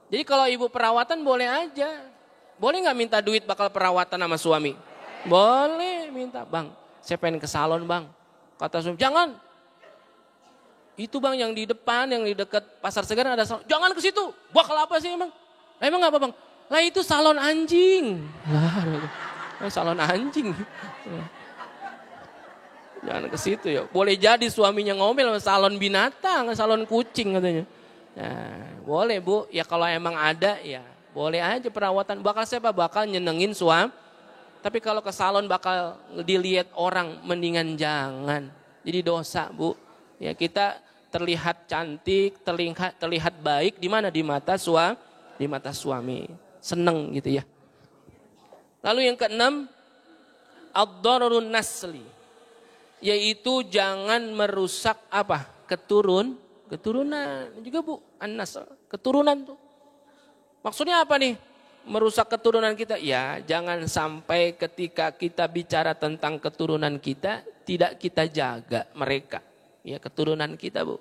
Jadi kalau ibu perawatan boleh aja. Boleh gak minta duit bakal perawatan sama suami? Boleh minta. Bang, saya pengen ke salon bang. Kata suami, jangan. Itu bang yang di depan, yang di dekat pasar Segar ada salon. Jangan ke situ. Bakal apa sih emang? Emang apa bang? Lah itu salon anjing. Lah, salon anjing. Jangan ke situ ya. Boleh jadi suaminya ngomel sama salon binatang, salon kucing katanya. Nah, boleh bu. Ya kalau emang ada ya boleh aja perawatan. Bakal siapa? Bakal nyenengin suami. Tapi kalau ke salon bakal dilihat orang, mendingan jangan. Jadi dosa bu. Ya kita terlihat cantik, terlihat baik di mana? Di mata suami. Seneng gitu ya. Lalu yang keenam, ad-dhararun nasli. Yaitu jangan merusak apa? Keturunan. Juga bu, an-nasl, keturunan tuh. Maksudnya apa nih? Merusak keturunan kita? Ya, jangan sampai ketika kita bicara tentang keturunan kita, tidak kita jaga mereka. Ya, keturunan kita bu.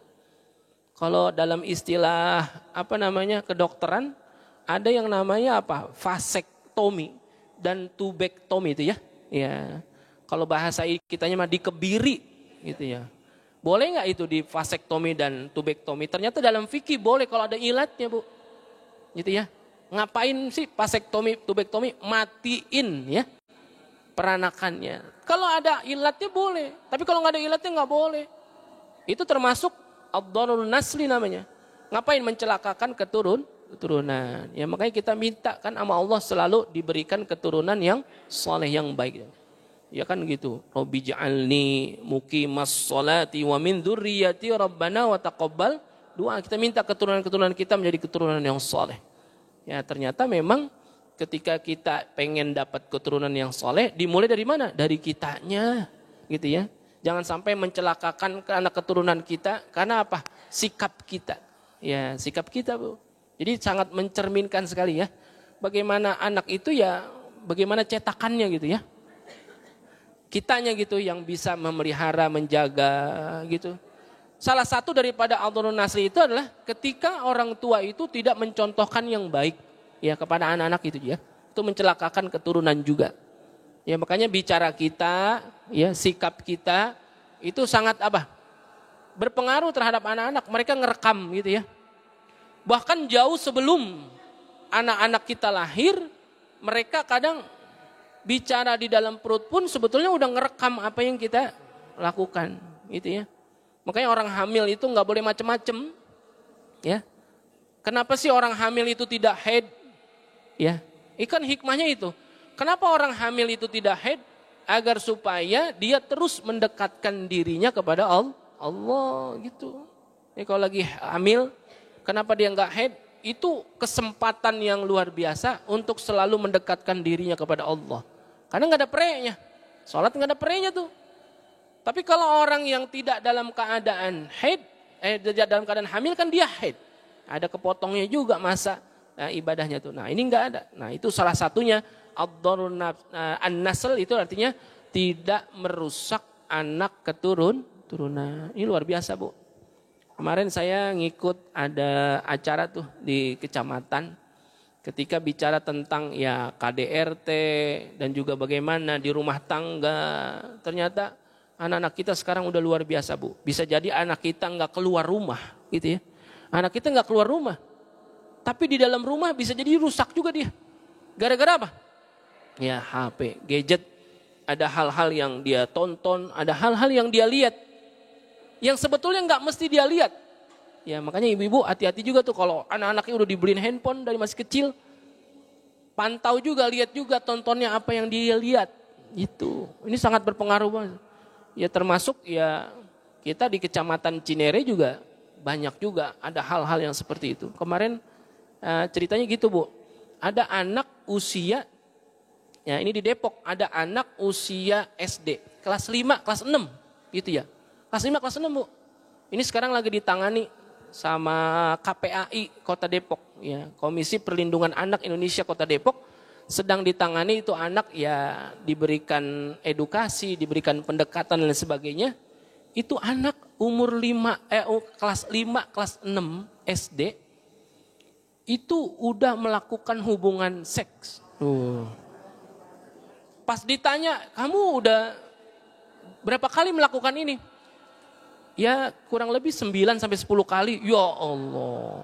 Kalau dalam istilah kedokteran, ada yang namanya apa? Vasektomi dan tubektomi itu ya. Ya. Kalau bahasa kitanya mah dikebiri gitu ya. Boleh nggak itu di vasektomi dan tubektomi? Ternyata dalam fikih boleh kalau ada ilatnya bu. Gitu ya. Ngapain sih vasektomi, tubektomi? Matiin ya peranakannya. Kalau ada ilatnya boleh. Tapi kalau nggak ada ilatnya nggak boleh. Itu termasuk ad-dhararun nasli namanya. Ngapain mencelakakan keturunan. Ya makanya kita minta kan sama Allah selalu diberikan keturunan yang soleh, yang baik. Ya kan gitu. Rabbi ja'alni muqimas sholati wa min dzurriyyati rabbana wa taqabbal doa. Kita minta keturunan-keturunan kita menjadi keturunan yang soleh. Ya ternyata memang ketika kita pengen dapat keturunan yang soleh, dimulai dari mana? Dari kitanya gitu ya. Jangan sampai mencelakakan ke anak keturunan kita karena apa? Sikap kita. Ya, sikap kita, Bu. Jadi sangat mencerminkan sekali ya. Bagaimana anak itu ya, bagaimana cetakannya gitu ya. Kitanya gitu yang bisa memelihara, menjaga gitu. Salah satu daripada Adharun Nasri itu adalah ketika orang tua itu tidak mencontohkan yang baik ya kepada anak-anak itu ya. Itu mencelakakan keturunan juga. Ya makanya bicara kita, ya sikap kita itu sangat apa? Berpengaruh terhadap anak-anak. Mereka ngerekam gitu ya. Bahkan jauh sebelum anak-anak kita lahir, mereka kadang bicara di dalam perut pun sebetulnya udah ngerekam apa yang kita lakukan, gitu ya. Makanya orang hamil itu nggak boleh macem-macem, ya. Kenapa sih orang hamil itu tidak haid? Ya, ikan hikmahnya itu. Kenapa orang hamil itu tidak haid? Agar supaya dia terus mendekatkan dirinya kepada Allah gitu. Ya, kalau lagi hamil, kenapa dia nggak haid? Itu kesempatan yang luar biasa untuk selalu mendekatkan dirinya kepada Allah. Karena nggak ada perenya, sholat nggak ada perenya tuh. Tapi kalau orang yang tidak dalam keadaan haid, dalam keadaan hamil kan dia haid. Ada kepotongnya juga masa ibadahnya tuh. Nah ini nggak ada. Nah itu salah satunya ad-darun an-nasl itu artinya tidak merusak anak keturunan. Ini luar biasa, Bu. Kemarin saya ngikut ada acara tuh di kecamatan ketika bicara tentang ya KDRT dan juga bagaimana di rumah tangga. Ternyata anak-anak kita sekarang udah luar biasa, Bu. Bisa jadi anak kita nggak keluar rumah gitu ya. Anak kita nggak keluar rumah. Tapi di dalam rumah bisa jadi rusak juga dia. Gara-gara apa? Ya HP, gadget, ada hal-hal yang dia tonton, ada hal-hal yang dia lihat. Yang sebetulnya nggak mesti dia lihat. Ya makanya ibu-ibu hati-hati juga tuh kalau anak-anaknya udah dibeliin handphone dari masih kecil. Pantau juga, lihat juga tontonnya apa yang dia lihat. Itu, ini sangat berpengaruh banget. Ya termasuk ya kita di kecamatan Cinere juga banyak juga ada hal-hal yang seperti itu. Kemarin ceritanya gitu, Bu. Ada anak usia, ya ini di Depok, ada anak usia SD, kelas 5, kelas 6 gitu ya. Kelas 5, kelas 6, Bu. Ini sekarang lagi ditangani sama KPAI Kota Depok, ya, Komisi Perlindungan Anak Indonesia Kota Depok, sedang ditangani itu anak ya diberikan edukasi, diberikan pendekatan dan sebagainya. Itu anak umur kelas 5, kelas 6 SD itu udah melakukan hubungan seks. Pas ditanya, kamu udah berapa kali melakukan ini? Ya kurang lebih 9 sampai 10 kali. Ya Allah.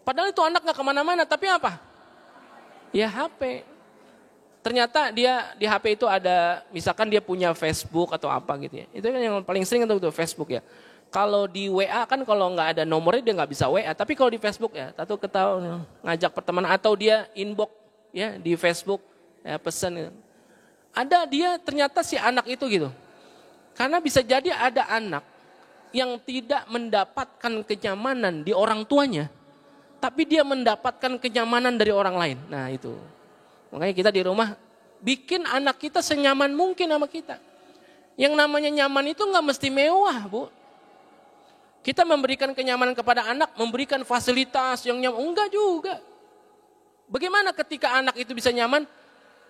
Padahal itu anak gak kemana-mana, tapi apa? Ya HP. Ternyata dia di HP itu ada, misalkan dia punya Facebook atau apa gitu ya. Itu kan yang paling sering itu Facebook ya. Kalau di WA kan kalau nggak ada nomornya dia nggak bisa WA. Tapi kalau di Facebook ya, ketahuan ngajak pertemanan atau dia inbox ya di Facebook ya pesan. Gitu. Ada dia ternyata si anak itu gitu. Karena bisa jadi ada anak yang tidak mendapatkan kenyamanan di orang tuanya, tapi dia mendapatkan kenyamanan dari orang lain. Nah itu. Makanya kita di rumah bikin anak kita senyaman mungkin sama kita. Yang namanya nyaman itu nggak mesti mewah, Bu. Kita memberikan kenyamanan kepada anak, memberikan fasilitas yang nyaman, enggak juga. Bagaimana ketika anak itu bisa nyaman?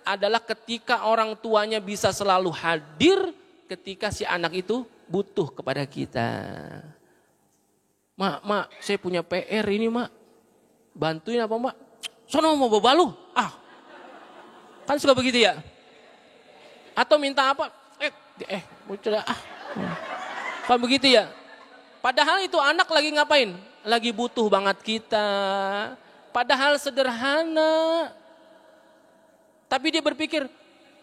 Adalah ketika orang tuanya bisa selalu hadir ketika si anak itu butuh kepada kita. Mak, saya punya PR ini, Mak. Bantuin apa, Mak? Sono mau bawa lu. Kan suka begitu ya? Atau minta apa? Kan begitu ya? Padahal itu anak lagi ngapain? Lagi butuh banget kita. Padahal sederhana. Tapi dia berpikir,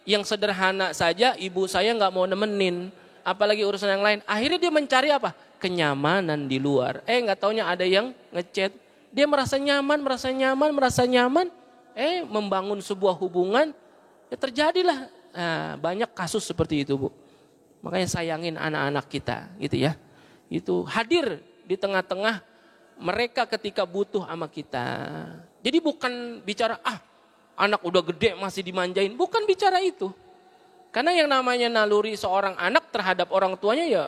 yang sederhana saja ibu saya nggak mau nemenin. Apalagi urusan yang lain. Akhirnya dia mencari apa? Kenyamanan di luar. Nggak taunya ada yang ngechat. Dia merasa nyaman. Membangun sebuah hubungan. Ya terjadilah. Nah, banyak kasus seperti itu, Bu. Makanya sayangin anak-anak kita gitu ya. Itu hadir di tengah-tengah mereka ketika butuh sama kita. Jadi bukan bicara anak udah gede masih dimanjain, bukan bicara itu. Karena yang namanya naluri seorang anak terhadap orang tuanya ya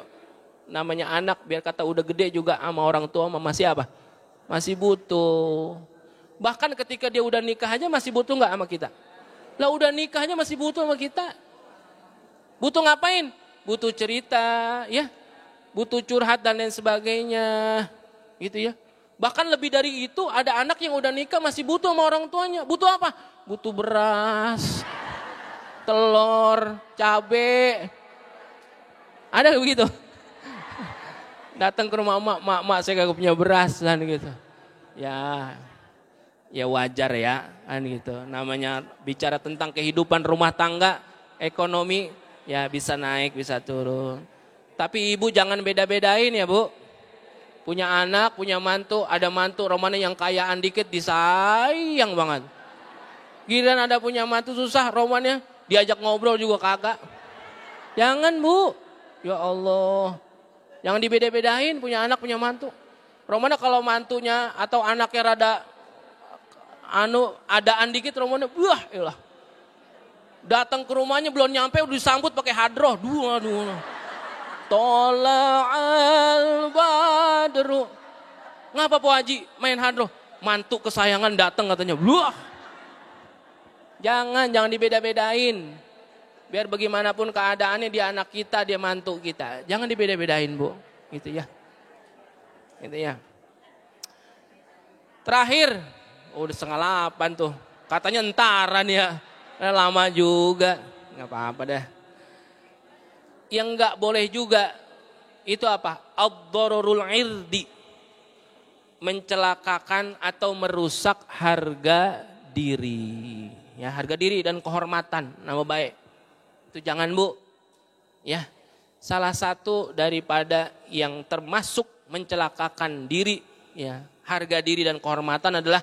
namanya anak, biar kata udah gede juga sama orang tua masih apa? Masih butuh. Bahkan ketika dia udah nikah aja masih butuh nggak sama kita? Lah udah nikah aja masih butuh sama kita. Butuh ngapain? Butuh cerita, ya. Butuh curhat dan lain sebagainya. Gitu ya. Bahkan lebih dari itu ada anak yang udah nikah masih butuh sama orang tuanya. Butuh apa? Butuh beras, telur, cabe. Ada begitu? Datang ke rumah mak saya kagak punya beras kan gitu. Ya wajar ya kan gitu. Namanya bicara tentang kehidupan rumah tangga, ekonomi ya bisa naik bisa turun. Tapi ibu jangan beda-bedain ya bu. Punya anak, punya mantu, ada mantu romane yang kayaan dikit disayang banget. Giliran ada punya mantu susah romannya diajak ngobrol juga kagak. Jangan bu, ya Allah. Jangan dibeda-bedain punya anak punya mantu. Romana kalau mantunya atau anaknya rada adaan dikit romana, wah iyalah. Datang ke rumahnya belum nyampe udah disambut pakai hadroh. Dua. Tola'al badru. Ngapa Po Haji main hadroh? Mantu kesayangan datang katanya. Wah. Jangan dibeda-bedain. Biar bagaimanapun keadaannya dia anak kita, dia mantu kita. Jangan dibeda-bedain bu. Gitu ya. Gitu ya. Terakhir. Udah 7:30 tuh. Katanya entaran ya. Lama juga. Gak apa-apa dah. Yang gak boleh juga. Itu apa? Ad-dararul irdi. Mencelakakan atau merusak harga diri. Ya, harga diri dan kehormatan, nama baik. Itu jangan bu. Ya, salah satu daripada yang termasuk mencelakakan diri, ya, harga diri dan kehormatan adalah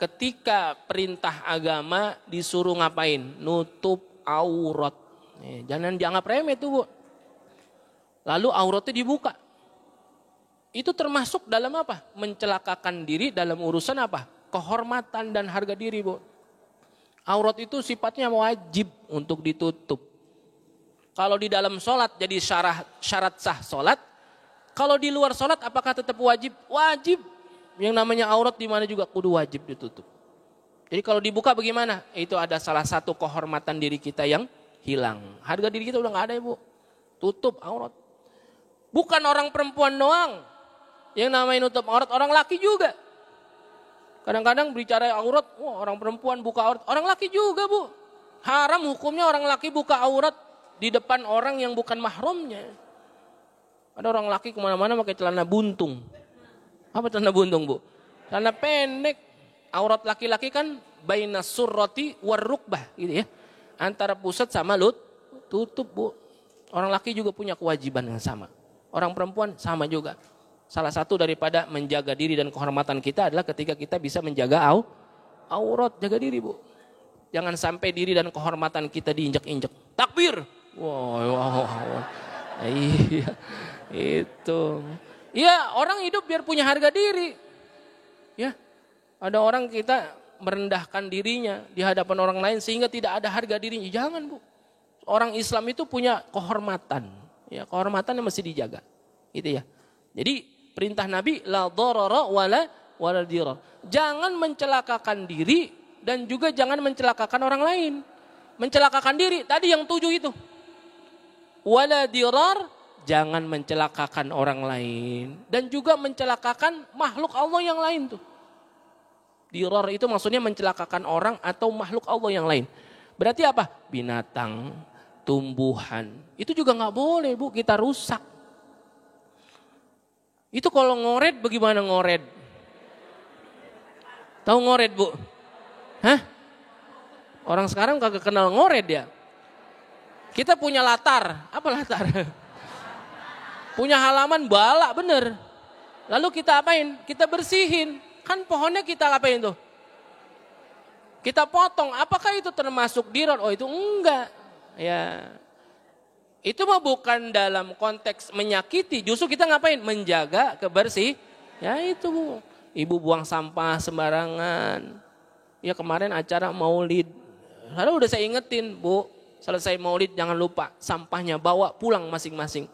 ketika perintah agama disuruh ngapain? Nutup aurat. Jangan dianggap remeh tuh bu. Lalu auratnya dibuka. Itu termasuk dalam apa? Mencelakakan diri dalam urusan apa? Kehormatan dan harga diri bu. Aurat itu sifatnya wajib untuk ditutup. Kalau di dalam sholat jadi syarat sah sholat. Kalau di luar sholat apakah tetap wajib? Wajib. Yang namanya aurat di mana juga kudu wajib ditutup. Jadi kalau dibuka bagaimana? Itu ada salah satu kehormatan diri kita yang hilang. Harga diri kita udah gak ada ya bu. Tutup aurat. Bukan orang perempuan doang. Yang namanya nutup aurat, orang laki juga. Kadang-kadang bicara aurat, wah orang perempuan buka aurat. Orang laki juga bu. Haram hukumnya orang laki buka aurat di depan orang yang bukan mahramnya. Ada orang laki kemana-mana pakai celana buntung. Apa celana buntung bu? Celana pendek. Aurat laki-laki kan baina surrati warrukbah gitu ya. Antara pusat sama tutup bu. Orang laki juga punya kewajiban yang sama. Orang perempuan sama juga. Salah satu daripada menjaga diri dan kehormatan kita adalah ketika kita bisa menjaga aurat, jaga diri bu. Jangan sampai diri dan kehormatan kita diinjak-injak. Takbir. Wow. Iya, itu. Ya orang hidup biar punya harga diri. Ya, ada orang kita merendahkan dirinya di hadapan orang lain sehingga tidak ada harga dirinya. Jangan bu. Orang Islam itu punya kehormatan. Ya, kehormatannya mesti dijaga. Gitu ya. Jadi perintah Nabi la dharara wala dirar. Jangan mencelakakan diri dan juga jangan mencelakakan orang lain. Mencelakakan diri tadi yang 7 itu. Wala dirar, jangan mencelakakan orang lain dan juga mencelakakan makhluk Allah yang lain tuh. Dirar itu maksudnya mencelakakan orang atau makhluk Allah yang lain. Berarti apa? Binatang, tumbuhan. Itu juga nggak boleh bu, kita rusak. Itu kalau ngored bagaimana ngored? Tahu ngored bu? Hah? Orang sekarang kagak kenal ngored ya. Kita punya latar, apa latar? Punya halaman balak bener. Lalu kita apain? Kita bersihin. Kan pohonnya kita apain tuh? Kita potong. Apakah itu termasuk dirar? Oh itu enggak. Ya. Itu mah bukan dalam konteks menyakiti. Justru kita ngapain? Menjaga kebersih. Ya itu bu. Ibu buang sampah sembarangan. Ya kemarin acara maulid. Lalu udah saya ingetin bu. Selesai maulid jangan lupa sampahnya bawa pulang masing-masing.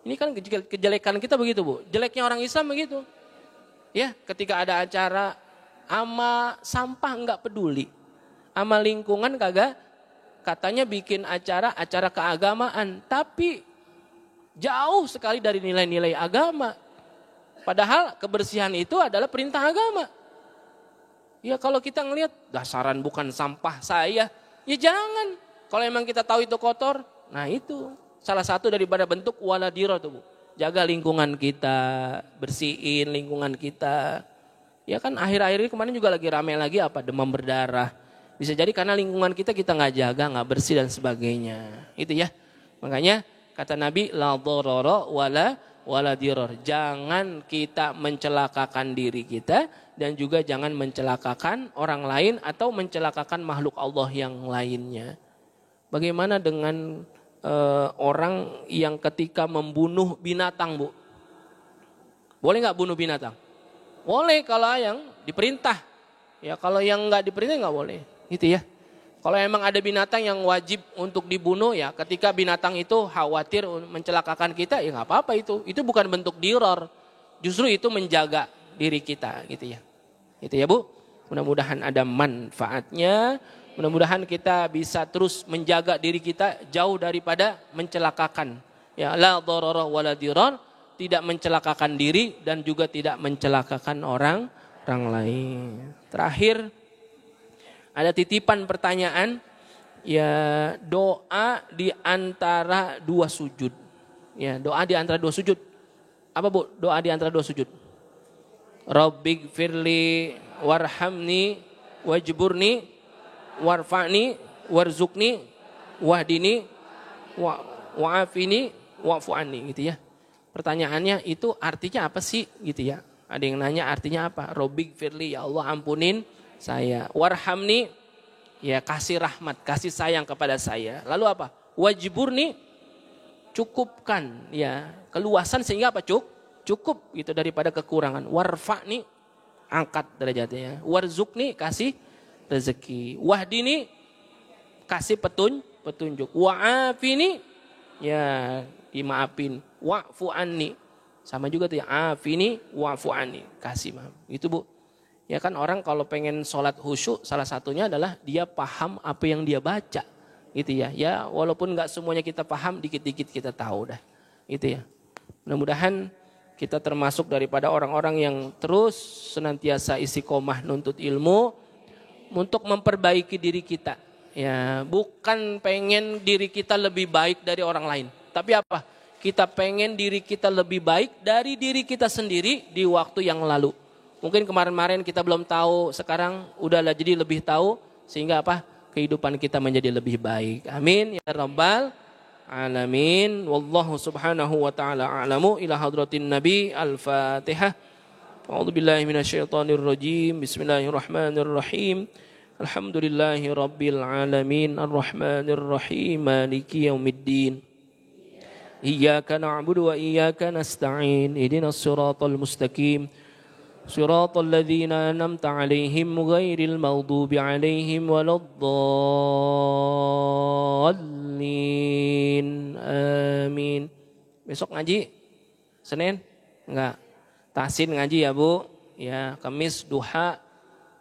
Ini kan kejelekan kita begitu Bu. Jeleknya orang Islam begitu. Ya, ketika ada acara ama sampah enggak peduli. Ama lingkungan kagak, katanya bikin acara keagamaan, tapi jauh sekali dari nilai-nilai agama. Padahal kebersihan itu adalah perintah agama. Ya kalau kita ngelihat dasaran bukan sampah saya, ya jangan. Kalau emang kita tahu itu kotor, nah itu salah satu daripada bentuk waladiro tuh Bu. Jaga lingkungan kita, bersihin lingkungan kita. Ya kan akhir-akhir ini kemarin juga lagi rame lagi apa demam berdarah. Bisa jadi karena lingkungan kita nggak jaga, nggak bersih dan sebagainya. Itu ya. Makanya kata Nabi la dharara wala dirar. Jangan kita mencelakakan diri kita dan juga jangan mencelakakan orang lain atau mencelakakan makhluk Allah yang lainnya. Bagaimana dengan orang yang ketika membunuh binatang Bu? Boleh nggak bunuh binatang? Boleh kalau yang diperintah. Ya kalau yang nggak diperintah nggak boleh. Gitu ya. Kalau emang ada binatang yang wajib untuk dibunuh ya ketika binatang itu khawatir mencelakakan kita ya nggak apa-apa itu. Itu bukan bentuk diror. Justru itu menjaga diri kita gitu ya. Gitu ya Bu. Mudah-mudahan ada manfaatnya. Mudah-mudahan kita bisa terus menjaga diri kita jauh daripada mencelakakan. Ya la dharara wala dirar, tidak mencelakakan diri dan juga tidak mencelakakan orang lain. Terakhir ada titipan pertanyaan, ya doa di antara dua sujud. Ya, doa di antara dua sujud. Apa Bu? Doa di antara dua sujud. Rabbighfirli warhamni wajburni warfa'ni warzukni wahdini wa'afini wa'fu'ani gitu ya. Pertanyaannya itu artinya apa sih gitu ya. Ada yang nanya artinya apa? Rabbighfirli, ya Allah ampunin saya. Warhamni, ya kasih rahmat, kasih sayang kepada saya. Lalu apa? Wajburni, cukupkan ya keluasan sehingga apa? Cukup gitu daripada kekurangan. Warfa'ni, angkat derajatnya. Warzukni, kasih rezeki. Wahdini, kasih petunjuk. Wa'afini, ya dimaafin. Wa'fu anni, sama juga tuh ya, afini wa'fu anni, kasih maaf. Itu Bu. Ya kan orang kalau pengen sholat khusyuk salah satunya adalah dia paham apa yang dia baca. Gitu ya. Ya walaupun nggak semuanya kita paham, dikit-dikit kita tahu dah. Gitu ya. Mudah-mudahan kita termasuk daripada orang-orang yang terus senantiasa istiqomah nuntut ilmu untuk memperbaiki diri kita. Ya, bukan pengen diri kita lebih baik dari orang lain. Tapi apa? Kita pengen diri kita lebih baik dari diri kita sendiri di waktu yang lalu. Mungkin kemarin-kemarin kita belum tahu, sekarang udahlah jadi lebih tahu. Sehingga apa? Kehidupan kita menjadi lebih baik. Amin. Ya Rabbal Alamin. Wallahu subhanahu wa ta'ala a'lamu. Ila hadratin Nabi. Al-Fatihah. A'udzubillahi minasyaitonirrajim. Bismillahirrahmanirrahim. Alhamdulillahi rabbil alamin. Ar-Rahmanir-Rahim. Maliki yaumiddin. Iyyaka na'budu wa iyyaka nasta'in. Ihdinas siratal mustaqim. Siratal ladzina an'amta 'alaihim ghairil maghdubi 'alaihim waladdallin. Amin. Besok ngaji? Senin? Enggak. Tahsin ngaji ya Bu. Ya, Kamis duha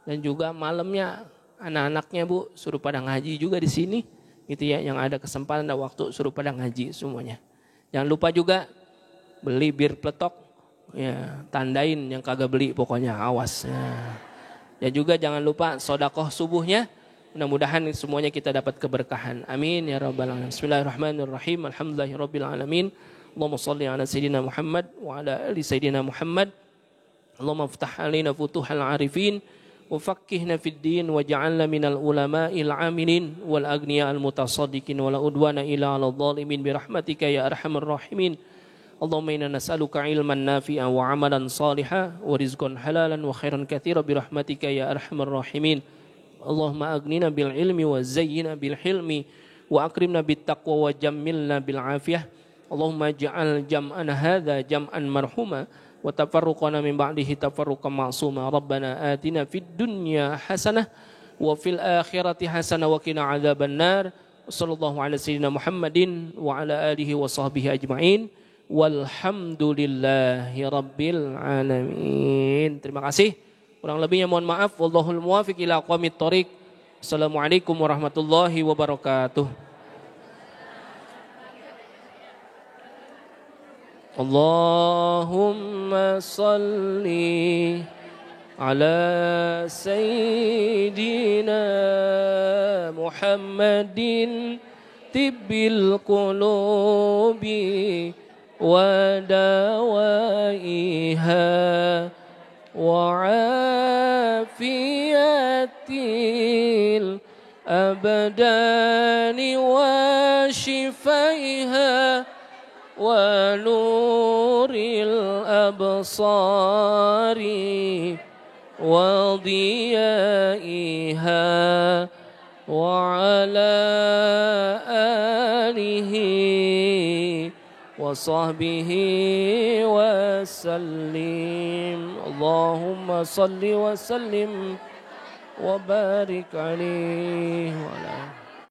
dan juga malamnya anak-anaknya Bu suruh pada ngaji juga di sini. Gitu ya, yang ada kesempatan dan waktu suruh pada ngaji semuanya. Jangan lupa juga beli bir peletok, ya tandain yang kagak beli pokoknya awas. Ya juga jangan lupa sodakoh subuhnya. Mudah-mudahan semuanya kita dapat keberkahan. Amin ya rabbal alamin. Bismillahirrahmanirrahim. Alhamdulillahirabbil alamin. Allahumma shalli ala sayyidina Muhammad wa ala ali sayyidina Muhammad. Allahumma iftah alaina futuhal arifin. وفقهنا في الدين وجعلنا من العلماء العاملين والأغنياء المتصدقين ولا عدوان إلا على الظالمين برحمتك يا أرحم الراحمين اللهم إنا نسألك علما نافعا وعملا صالحا ورزقا حلالا وخيرا كثيرا برحمتك يا أرحم الراحمين اللهم أغننا بالعلم وزينا بالحلم وأكرمنا بالتقوى وجملنا بالعافية اللهم اجعل جمعنا هذا جمعا مرحوما وتفرقنا من بعده تفرقا معصوما ربنا آتنا في الدنيا حسنة وفي الآخرة حسنة وقنا عذاب النار Sallallahu ala sayyidina Muhammadin wa ala alihi wa sahbihi ajma'in. Walhamdulillahi rabbil alamin. Terima kasih. Kurang lebihnya mohon maaf. Wallahul muwafiq ila aqwamit thoriq. Assalamualaikum warahmatullahi wabarakatuh. Allahumma salli ala sayyidina Muhammadin tibbil qulubi wa dawaiha wa afiyatil abdani wa shifaiha wa nuril absari wa diyaiha wa ala alihi wa sahbihi wa sallim. Allahumma salli wa sallim wa barik alaihi wa ala